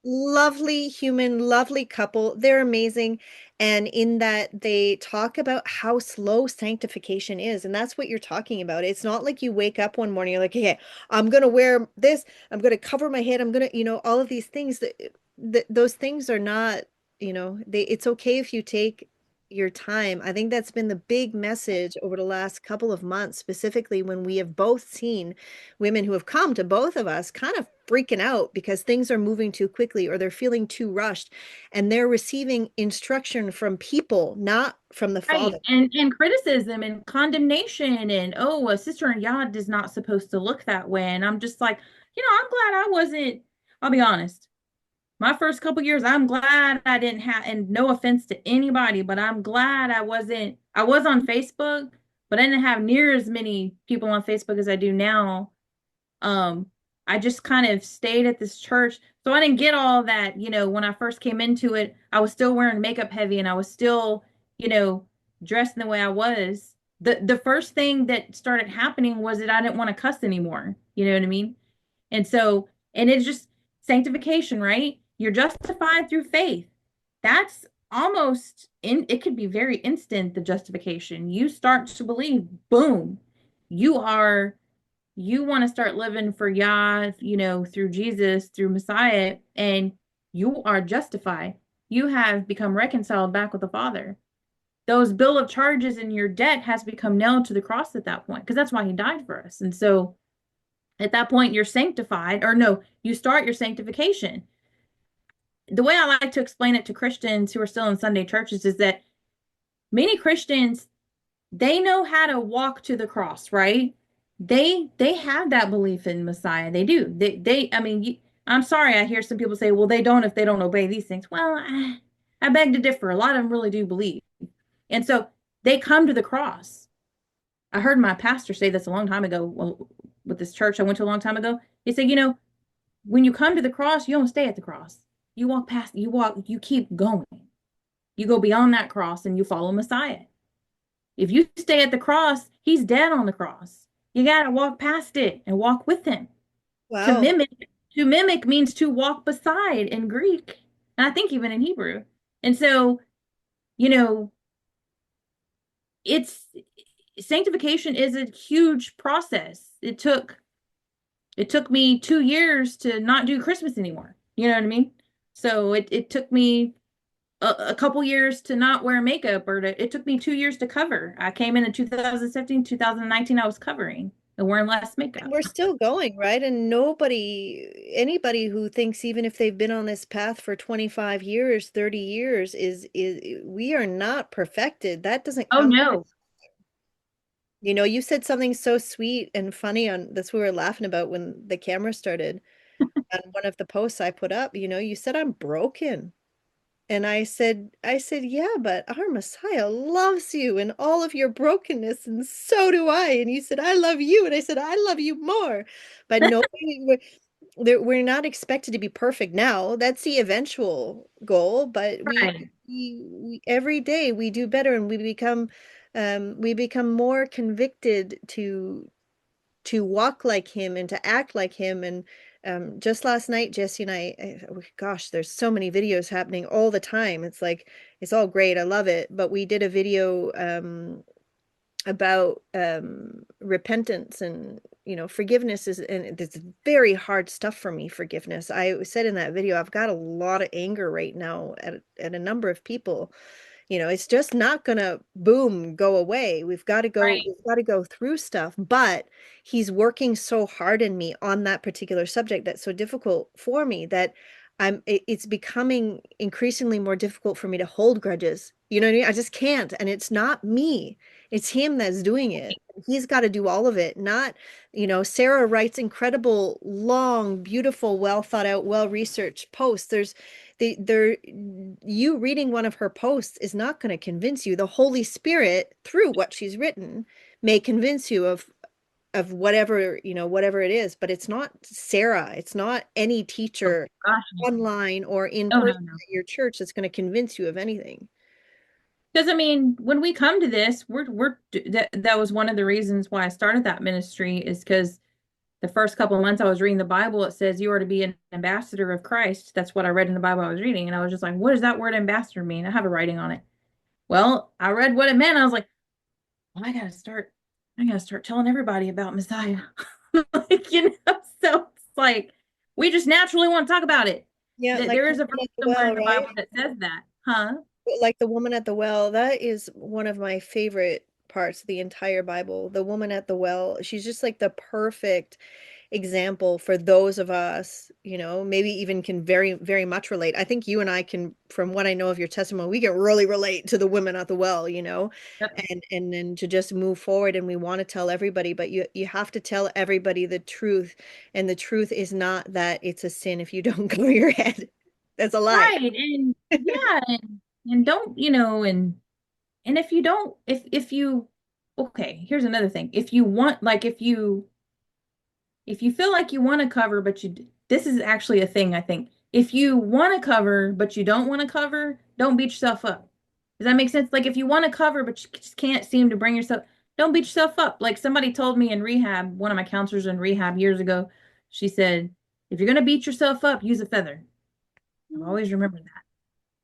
lovely human, lovely couple. They're amazing. And in that they talk about how slow sanctification is. And that's what you're talking about. It's not like you wake up one morning, you're like, okay, I'm gonna wear this, I'm gonna cover my head, I'm gonna, all of these things that those things are not, it's okay if you take your time. I think that's been the big message over the last couple of months, specifically when we have both seen women who have come to both of us kind of freaking out because things are moving too quickly or they're feeling too rushed and they're receiving instruction from people, not from the Right. Father. And criticism and condemnation and, oh, a sister in Yod is not supposed to look that way. And I'm just like, I'm glad I wasn't, I'll be honest. My first couple years, I'm glad I didn't have, and no offense to anybody, but I'm glad I was on Facebook, but I didn't have near as many people on Facebook as I do now. um I just kind of stayed at this church. So I didn't get all that, when I first came into it, I was still wearing makeup heavy and I was still, you know, dressed in the way I was. The first thing that started happening was that I didn't want to cuss anymore. You know what I mean? And it's just sanctification, right? You're justified through faith. That's almost it could be very instant, the justification. You start to believe, boom, you are you want to start living for Yah, through Jesus, through Messiah, and you are justified. You have become reconciled back with the Father. those bill of charges and your debt has become nailed to the cross at that point, because that's why he died for us. And so at that point, you're sanctified, or no, you start your sanctification. The way I like to explain it to Christians who are still in Sunday churches is that many Christians, they know how to walk to the cross, right? They have that belief in Messiah. They do. I mean, I'm sorry, I hear some people say, well, they don't if they don't obey these things. Well, I beg to differ. A lot of them really do believe. And so they come to the cross. I heard my pastor say this a long time ago, well, with this church I went to a long time ago. He said, when you come to the cross, you don't stay at the cross. You walk past, you keep going. You go beyond that cross and you follow Messiah. If you stay at the cross, he's dead on the cross. You got to walk past it and walk with him. To Wow. mimic, to mimic means to walk beside in Greek, and I think even in Hebrew. And so, you know, it's sanctification is a huge process. It took me 2 years to not do Christmas anymore. You know what I mean? So it took me a couple years to not wear makeup, or it took me 2 years to cover. I came in 2017, 2019, I was covering and wearing less And makeup. we're still going, right? And anybody who thinks even if they've been on this path for 25 years, 30 years we are not perfected. That doesn't Oh come. no. You know, you said something so sweet and funny on this we were laughing about when the camera started on one of the posts I put up. You said I'm broken. And I said, yeah, but our Messiah loves you and all of your brokenness, and so do I. And you said, I love you. And I said, I love you more. But no, we're not expected to be perfect now. That's the eventual goal. But Right. we every day we do better, and we become more convicted to walk like him and to act like him. And just last night, Jesse and gosh, there's so many videos happening all the time. It's like, it's all great. I love it. But we did a video about repentance, and forgiveness and it's very hard stuff for me. Forgiveness, I said in that video, I've got a lot of anger right now at a number of people. It's just not gonna boom go away. Right. We've got to go through stuff. But he's working so hard in me on that particular subject that's so difficult for me that it's becoming increasingly more difficult for me to hold grudges. You know what I mean? I just can't. And it's not me. It's him that's doing it. He's got to do all of it. Not, Sarah writes incredible, long, beautiful, well thought out, well researched posts. You reading one of her posts is not going to convince you. The Holy Spirit, through what she's written, may convince you of whatever it is, but it's not Sarah. It's not any Oh, teacher gosh. online or in No, no, person no. at your church that's going to convince you of anything. Because I mean, when we come to this, that was one of the reasons why I started that ministry, is because the first couple of months I was reading the Bible, it says you are to be an ambassador of Christ. That's what I read in the Bible I was reading. And I was just like, what does that word ambassador mean? I have a writing on it. Well, I read what it meant. I was like, well, I gotta start telling everybody about Messiah. So it's like we just naturally want to talk about it. Yeah, like There the is a woman verse at the somewhere in well, the right? Bible that says that, huh? Like the woman at the well, that is one of my favorite parts of the entire Bible. The woman at the well, she's just like the perfect example for those of us, maybe even can very, very much relate. I think you and I can, from what I know of your testimony, we can really relate to the women at the well, Yep. and then to just move forward. And we want to tell everybody, but you have to tell everybody the truth. And the truth is not that it's a sin if you don't cover your head. That's a lie. Right. And yeah, and don't, and if you don't, if you okay, here's another thing. If you want, like if you feel like you want to cover, but this is actually a thing, I think. If you want to cover, but you don't want to cover, don't beat yourself up. Does that make sense? Like if you want to cover, but you just can't seem to bring yourself, don't beat yourself up. Like somebody told me in rehab, one of my counselors in rehab years ago, she said, if you're going to beat yourself up, use a feather. I've always remembered that.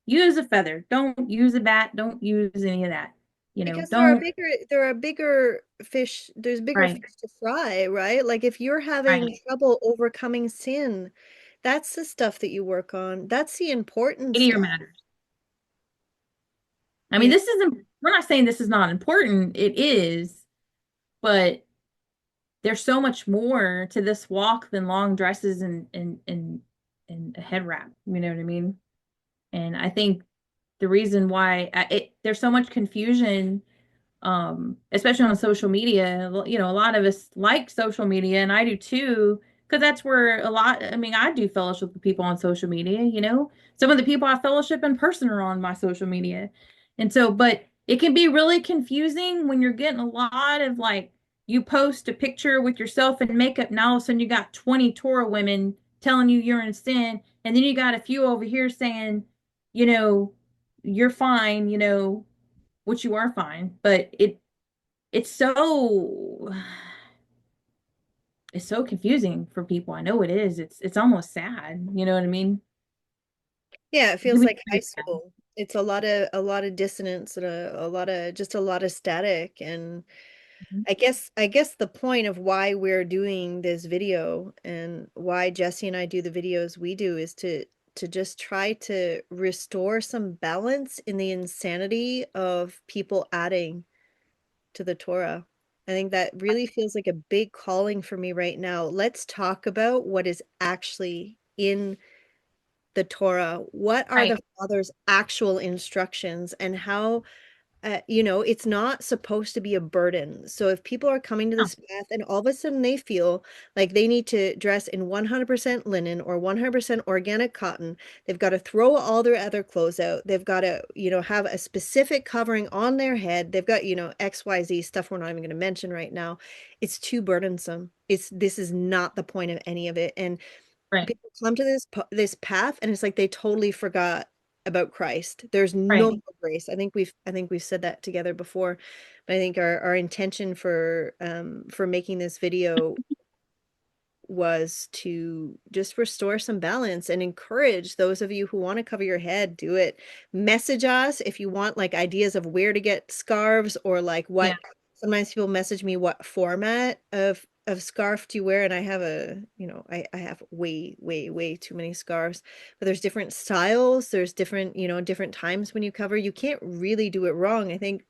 Use a feather. Don't use a bat. Don't use any of that. Because Don't. there are bigger fish, there's bigger Right. fish to fry, right? Like if you're having Right. trouble overcoming sin, that's the stuff that you work on. That's the important Weightier stuff, matters. I mean, you know. this is we're not saying this is not important. It is, but there's so much more to this walk than long dresses and a head wrap. You know what I mean? And I think the reason why there's so much confusion, especially on social media. You know, a lot of us like social media, and I do too, because that's where a lot, I mean, I do fellowship with people on social media, you know. Some of the people I fellowship in person are on my social media. And so, but it can be really confusing when you're getting a lot of like, you post a picture with yourself in makeup, and all of a sudden you got 20 Torah women telling you you're in sin, and then you got a few over here saying, you know, you're fine, you know, which you are fine, but it's so it's so confusing for people. I know it is. It's almost sad. You know what I mean? Yeah, it To feels me, like high it's sad. school. It's a lot of dissonance and a lot of just a lot of static. And Mhm. I guess the point of why we're doing this video and why Jesse and I do the videos we do is to just try to restore some balance in the insanity of people adding to the Torah. I think that really feels like a big calling for me right now. Let's talk about what is actually in the Torah. What are Right. the Father's actual instructions and how it's not supposed to be a burden. So if people are coming to No, this path and all of a sudden they feel like they need to dress in 100% linen or 100% organic cotton, they've got to throw all their other clothes out. They've got to, have a specific covering on their head. They've got, XYZ stuff we're not even going to mention right now. It's too burdensome. This is not the point of any of it. And right. people come to this path and it's like they totally forgot about Christ. There's no Right. more grace. I think we've said that together before, but I think our intention for making this video was to just restore some balance and encourage those of you who want to cover your head, do it. Message us if you want like ideas of where to get scarves or like Yeah. what sometimes people message me what format of scarf do you wear? And I have I have way, way, way too many scarves. But there's different styles, there's different times when you cover. You can't really do it wrong. I think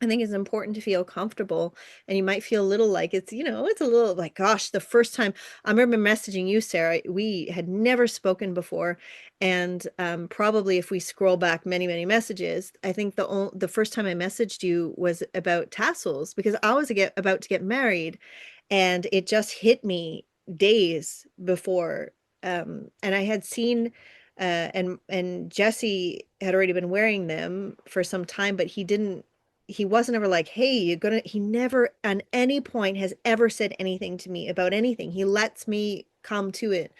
it's important to feel comfortable, and you might feel a little like it's a little like, gosh, the first time I remember messaging you, Sarah, we had never spoken before. And probably if we scroll back many, many messages, I think the first time I messaged you was about tassels because I was about to get married, and it just hit me days before. And I had seen and Jesse had already been wearing them for some time, but he wasn't ever like, hey, he never at any point has ever said anything to me about anything. He lets me come to it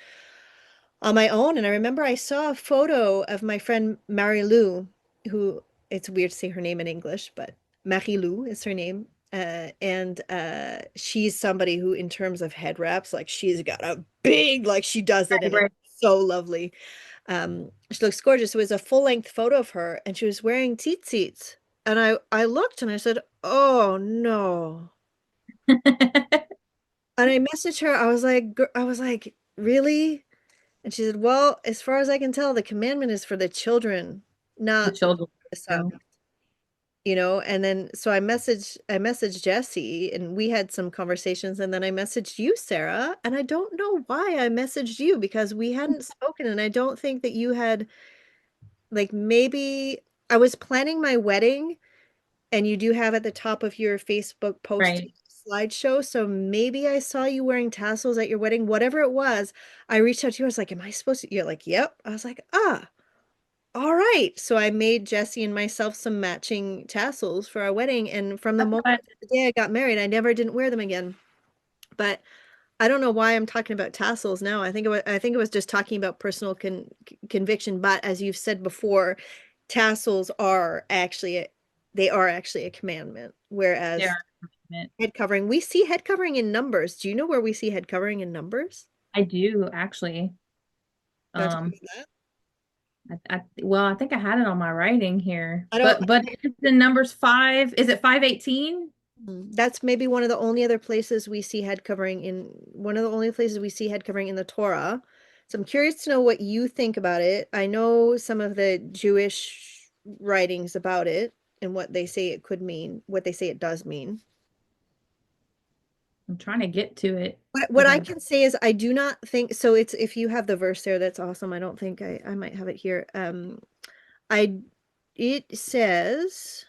on my own. And I remember I saw a photo of my friend Mary Lou, who it's weird to say her name in English, but Marie Lou is her name. And she's somebody who, in terms of head wraps, like she's got a big, like she does it Right. and it's Right. so lovely. She looks gorgeous. It was a full-length photo of her and she was wearing tzitzits. And I looked and I said, "Oh no." And I messaged her. I was like, "Really?" And she said, "Well, as far as I can tell, the commandment is for the children, The not children. the son." So, And then so I messaged Jesse and we had some conversations and then I messaged you, Sarah, and I don't know why I messaged you because we hadn't spoken and I don't think that you had like maybe I was planning my wedding and you do have at the top of your Facebook post right. slideshow. So maybe I saw you wearing tassels at your wedding, whatever it was. I reached out to you. I was like, am I supposed to? You're like, yep. I was like, all right. So I made Jesse and myself some matching tassels for our wedding. And from the That's moment what the day I got married, I never didn't wear them again. But I don't know why I'm talking about tassels now. I think it was just talking about personal conviction. But as you've said before, tassels are actually a commandment. Whereas they're meant. head covering, we see head covering in numbers. Do you know where we see head covering in numbers? I do actually. You want to talk Um, about that? well, I think I had it on my writing here, I don't. but it's in Numbers 5. Is it 5:18? That's maybe one of the only other places we see head covering in one of the only places we see head covering in the Torah. So I'm curious to know what you think about it. I know some of the Jewish writings about it, and what they say it could mean, what they say it does mean. I'm trying to get to it What because I I can say is I do not think so. It's if you have the verse there, that's awesome. I don't think I might have it here. I it says,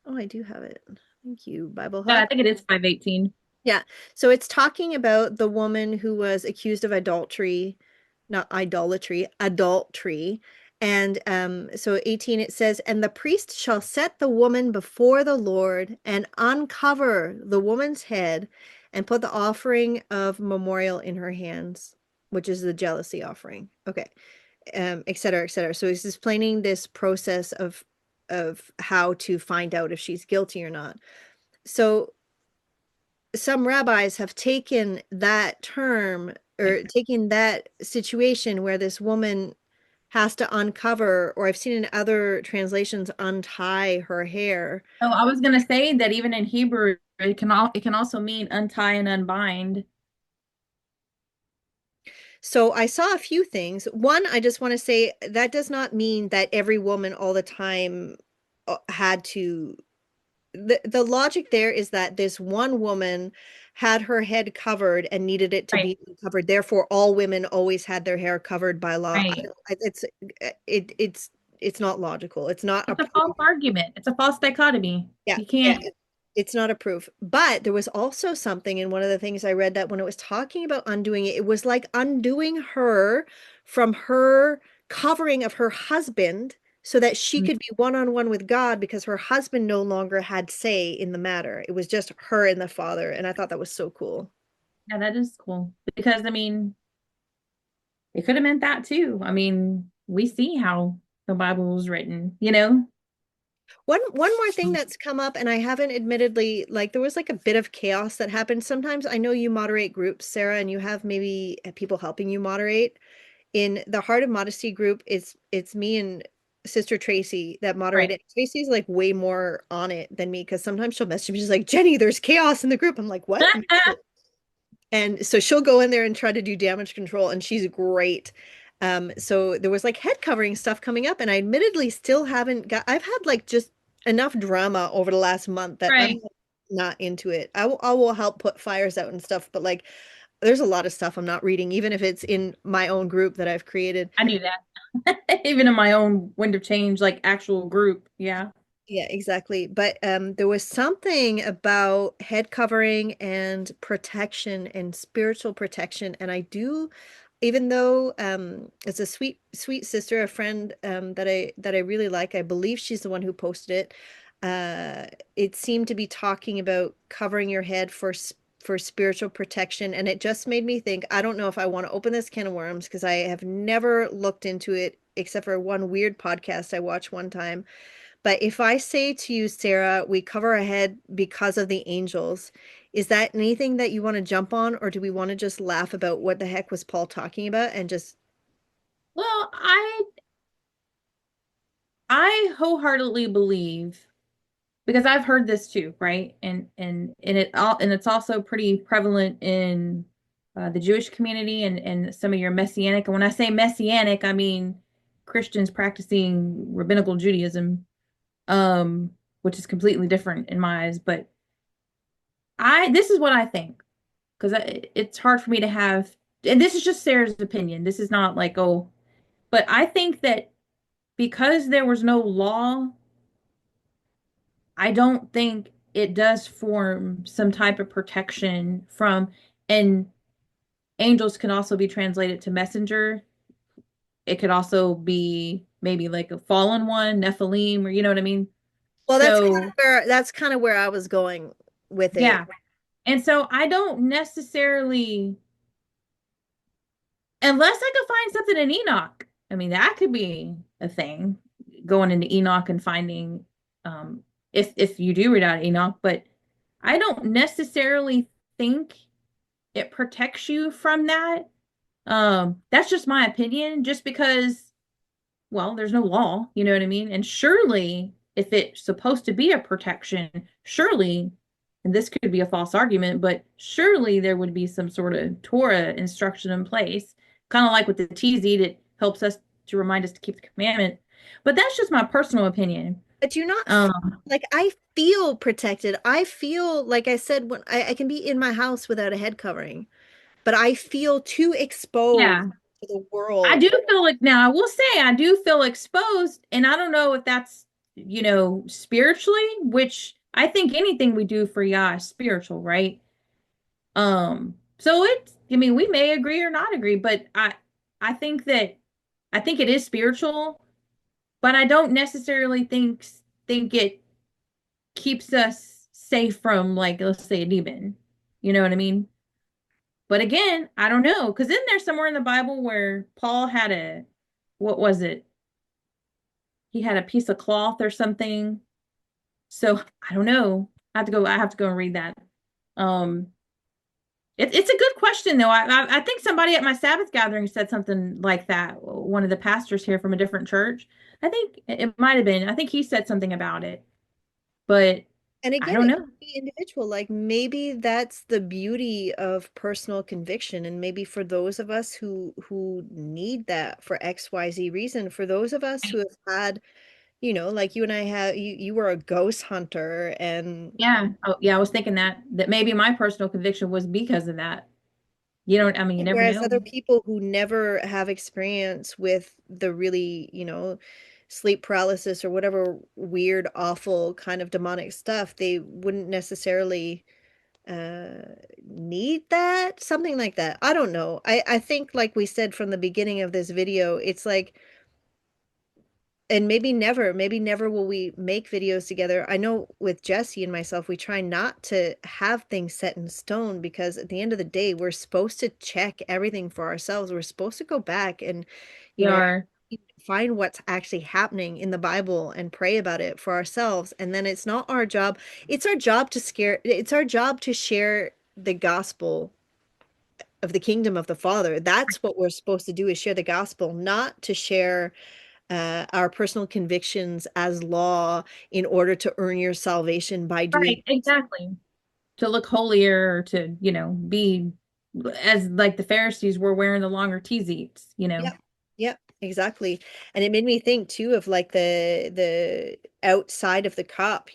oh, I do have it. Thank you, Bible yeah, I Hub. think it is 5:18. Yeah. So it's talking about the woman who was accused of adultery, not idolatry, adultery. And so 18 it says, and the priest shall set the woman before the Lord and uncover the woman's head and put the offering of memorial in her hands, which is the jealousy offering. Okay. Et cetera, et cetera. So he's explaining this process of how to find out if she's guilty or not. So some rabbis have taken that term or taken that situation where this woman has to uncover, or I've seen in other translations, untie her hair. Oh, I was gonna say that even in Hebrew, it can also mean untie and unbind. So I saw a few things. One, I just want to say that does not mean that every woman all the time had to. The logic there is that this one woman had her head covered and needed it to Right, be covered. Therefore, all women always had their hair covered by law. right. It's not logical. It's not a It's a false proof. argument. It's a false dichotomy. Yeah, You can't. it's not a proof. But there was also something in one of the things I read that when it was talking about undoing it, it was like undoing her from her covering of her husband so that she could be one-on-one with God because her husband no longer had say in the matter. It was just her and the father. And I thought that was so cool. Yeah, that is cool because I mean, it could have meant that too. I mean, we see how the Bible was written, you know? One more thing that's come up, and I haven't admittedly, like there was like a bit of chaos that happened. Sometimes I know you moderate groups, Sarah, and you have maybe people helping you moderate. In the Heart of Modesty group, it's me and Sister Tracy that moderate Right. it. Tracy's like way more on it than me because sometimes she'll message me, she's like, Jenny, there's chaos in the group. I'm like, what? And so she'll go in there and try to do damage control, and she's great. So there was like head covering stuff coming up, and I admittedly still haven't got, I've had like just enough drama over the last month that I'm Right. not into it. I will help put fires out and stuff, but like there's a lot of stuff I'm not reading, even if it's in my own group that I've created. I do that. Even in my own wind of change, like actual group. Yeah. Yeah, exactly. But there was something about head covering and protection and spiritual protection. And I do, even though it's a sweet, sweet sister, a friend that I really like, I believe she's the one who posted it. It seemed to be talking about covering your head for spiritual protection. And it just made me think, I don't know if I want to open this can of worms because I have never looked into it except for one weird podcast I watched one time. But if I say to you, Sarah, we cover our head because of the angels, is that anything that you want to jump on, or do we want to just laugh about what the heck was Paul talking about and just, Well, I wholeheartedly believe because I've heard this too, right? And it's also pretty prevalent in the Jewish community and some of your messianic. And when I say messianic, I mean Christians practicing rabbinical Judaism, which is completely different in my eyes. But I this is what I think because it's hard for me to have, and this is just Sarah's opinion. This is not like oh, but I think that because there was no law, I don't think it does form some type of protection from, and angels can also be translated to messenger. It could also be maybe like a fallen one, Nephilim, or you know what I mean? well, So, that's kind of where I was going with it. yeah. And so I don't necessarily, unless I could find something in Enoch. I mean, that could be a thing, going into Enoch and finding, if you do read out Enoch, but I don't necessarily think it protects you from that. That's just my opinion, just because, well, there's no law, you know what I mean? And surely, if it's supposed to be a protection, surely, and this could be a false argument, but surely there would be some sort of Torah instruction in place, kind of like with the TZ that helps us to remind us to keep the commandment. But that's just my personal opinion. But do you not Um, like I feel protected. I feel like I said when I can be in my house without a head covering, but I feel too exposed yeah, to the I world. do feel like now I will say I do feel exposed, and I don't know if that's, spiritually, which I think anything we do for Yah is spiritual, right? So I mean, we may agree or not agree, but I think that I think it is spiritual, but I don't necessarily think it keeps us safe from, like, let's say, a demon. You know what I mean? But again, I don't know, because isn't there somewhere in the Bible where Paul had what was it? He had a piece of cloth or something. So I don't know. I have to go and read that. Um, it's a good question though. I think somebody at my Sabbath gathering said something like that. One of the pastors here from a different church. I think it might have been. I think he said something about it, but And I again, don't it can know. be individual. Like maybe that's the beauty of personal conviction. And maybe for those of us who need that for XYZ reason, for those of us who have had, like you and I have you were a ghost hunter and Yeah. Oh, yeah. I was thinking that maybe my personal conviction was because of that. I mean, you never whereas know. other people who never have experience with the really, sleep paralysis or whatever weird, awful kind of demonic stuff, they wouldn't necessarily uh need that, something like that. I don't know. I think like we said from the beginning of this video, it's like, and maybe never will we make videos together. I know with Jesse and myself, we try not to have things set in stone because at the end of the day, we're supposed to check everything for ourselves. We're supposed to go back and, you We know, are find what's actually happening in the Bible and pray about it for ourselves. And then it's not our job. It's our job to share the gospel of the kingdom of the Father. That's what we're supposed to do, is share the gospel, not to share our personal convictions as law in order to earn your salvation by doing. right. Exactly. To look holier or to, be as like the Pharisees were wearing the longer tees. Yep. Yep, exactly. And it made me think too of like the outside of the cup,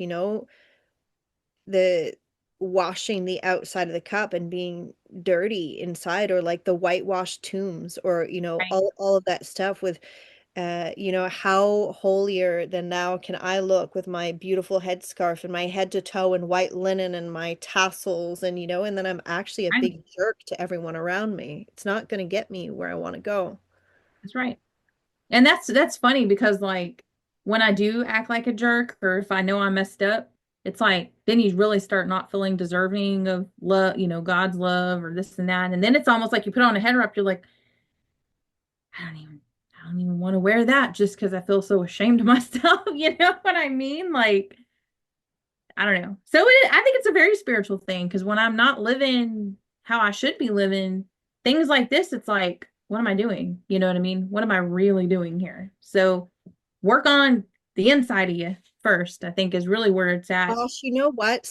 the washing the outside of the cup and being dirty inside, or like the whitewashed tombs, or Right. all of that stuff with how holier than thou can I look with my beautiful headscarf and my head to toe in white linen and my tassels, and and then I'm actually a Right. big jerk to everyone around me. It's not going to get me where I want to go. That's right. And that's funny because, like, when I do act like a jerk or if I know I messed up, it's like then you really start not feeling deserving of love, God's love or this and that. And then it's almost like you put on a head wrap, you're like, I don't even I don't even want to wear that just because I feel so ashamed of myself. You know what I mean? Like, I don't know. So I think it's a very spiritual thing because when I'm not living how I should be living, things like this, it's like, what am I doing? You know what I mean? What am I really doing here? So work on the inside of you first, I think is really where it's at. Gosh, you know what?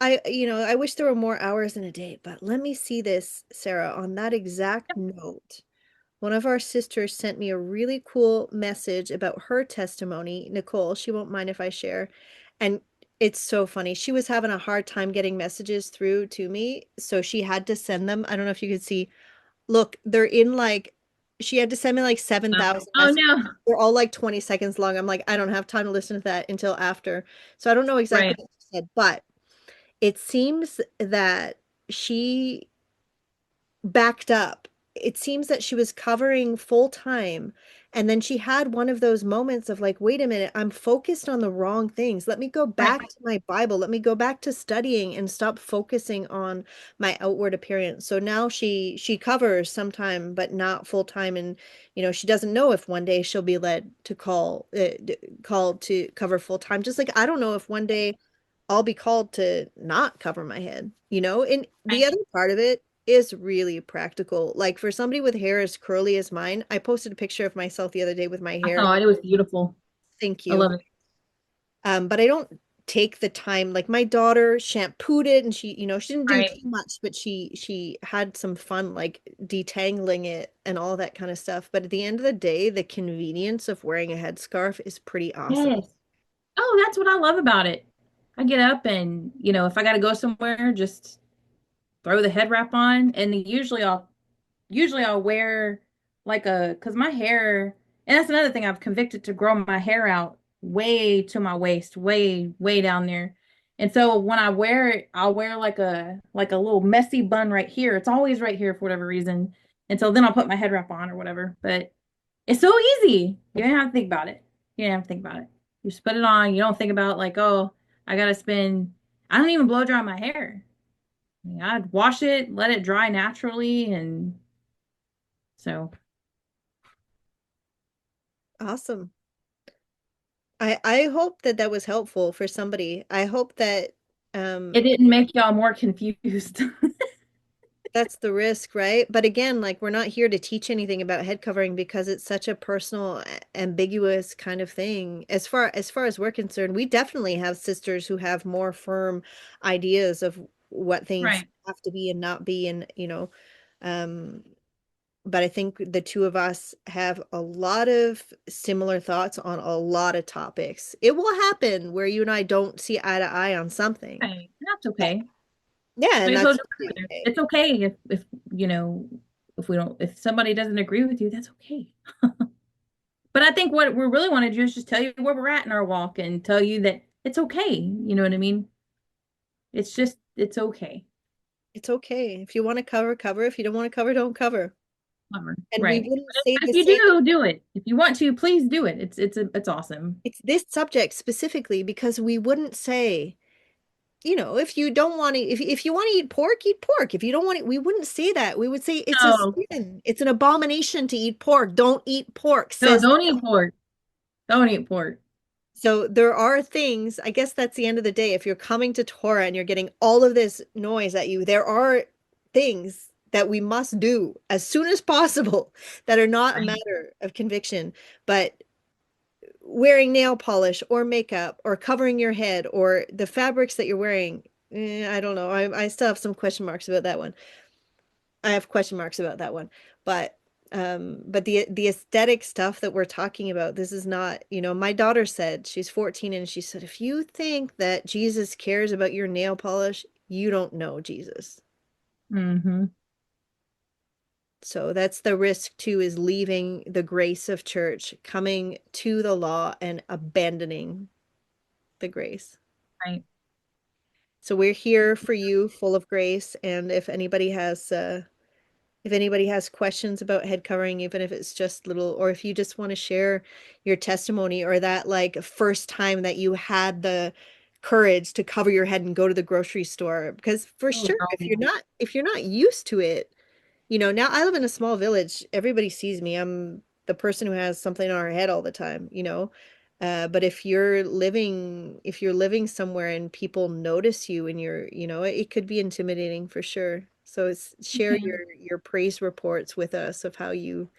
I wish there were more hours in a day, but let me see this, Sarah, on that exact note. One of our sisters sent me a really cool message about her testimony. Nicole, she won't mind if I share. And it's so funny. She was having a hard time getting messages through to me, so she had to send them. I don't know if you could see. Look, they're in like, she had to send me like 7,000 Oh messages. no. They're all like 20 seconds long. I'm like, I don't have time to listen to that until after. So I don't know exactly Right. what she said, but it seems that she backed up. It seems that she was covering full time. And then she had one of those moments of like, wait a minute, I'm focused on the wrong things. Let me go Right. back to my Bible. Let me go back to studying and stop focusing on my outward appearance. So now she covers sometime, but not full time. And she doesn't know if one day she'll be led to called to cover full time. Just like I don't know if one day I'll be called to not cover my head. And the Right. other part of it is really practical. Like for somebody with hair as curly as mine, I posted a picture of myself the other day with my I hair. saw it. It was beautiful. Thank I you. love it. But I don't take the time. Like my daughter shampooed it and she didn't do Right. too much, but she had some fun like detangling it and all that kind of stuff. But at the end of the day, the convenience of wearing a headscarf is pretty awesome. Yes. Oh, that's what I love about it. I get up and, if I got to go somewhere, just throw the head wrap on. And usually I'll wear like cause my hair, and that's another thing, I've convicted to grow my hair out way to my waist, way, way down there. And so when I wear it, I'll wear like a little messy bun right here. It's always right here for whatever reason. And so then I'll put my head wrap on or whatever. But it's so easy. You don't have to think about it. You don't have to think about it. You just put it on. You don't think about like, oh, I don't even blow dry my hair. I mean, I'd wash it, let it dry naturally, and so Awesome. I hope that that was helpful for somebody. I hope that it didn't make y'all more confused. that's the risk, right? But again, like we're not here to teach anything about head covering because it's such a personal, ambiguous kind of thing. As far as we're concerned, we definitely have sisters who have more firm ideas of what things Right. have to be and not be, and um, but I think the two of us have a lot of similar thoughts on a lot of topics. It will happen where you and I don't see eye to eye on something. Right. That's But okay. yeah, and Like I told that's you totally earlier, okay. it's okay if somebody doesn't agree with you, that's okay. But I think what we really want to do is just tell you where we're at in our walk and tell you that it's okay. You know what I mean? It's okay. It's okay. If you want to cover, cover. If you don't want to cover, don't cover. Whatever. And we Right. wouldn't But say if the you same. do, do it. If you want to, please do it. It's awesome. It's this subject specifically because we wouldn't say, if you don't want to, if you want to eat pork, eat pork. If you don't want it, we wouldn't say that. We would say it's a No, sin. It's an abomination to eat pork. Don't eat pork, no, says. don't eat pork. Don't eat pork. So there are things, I guess that's the end of the day. If you're coming to Torah and you're getting all of this noise at you, there are things that we must do as soon as possible that are not a Right. matter of conviction. But wearing nail polish or makeup or covering your head or the fabrics that you're wearing, I don't know. I still have some question marks about that one. I have question marks about that one. But the aesthetic stuff that we're talking about, this is not, my daughter said, she's 14, and she said, if you think that Jesus cares about your nail polish, you don't know Jesus. Mm-hmm. So that's the risk too, is leaving the grace of church, coming to the law and abandoning the grace. Right. So we're here for you, full of grace. And if anybody has questions about head covering, even if it's just little, or if you just want to share your testimony or that like first time that you had the courage to cover your head and go to the grocery store, because for Oh, sure, if you're no. not used to it, now I live in a small village. Everybody sees me. I'm the person who has something on her head all the time. But if you're living somewhere and people notice you and it could be intimidating for sure. So share Yeah. your praise reports with us of how you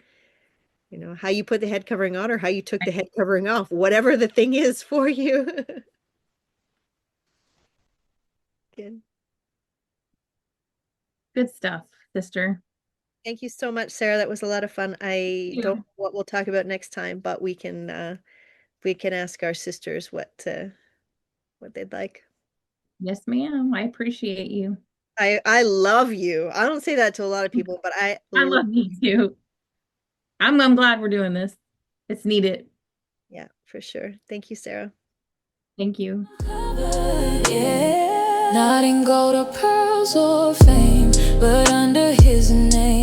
put the head covering on or how you took the head covering off, whatever the thing is for you. Good. Good stuff, sister. Thank you so much, Sarah. That was a lot of fun. I don't know You. what we'll talk about next time, but we can ask our sisters what they'd like. Yes, ma'am. I appreciate you. I love you. I don't say that to a lot of people, but I I love love you you. too. I'm glad we're doing this. It's needed. Yeah, for sure. Thank you, Sarah. Thank you. Yeah. Not in gold or pearls or fame, but under his name.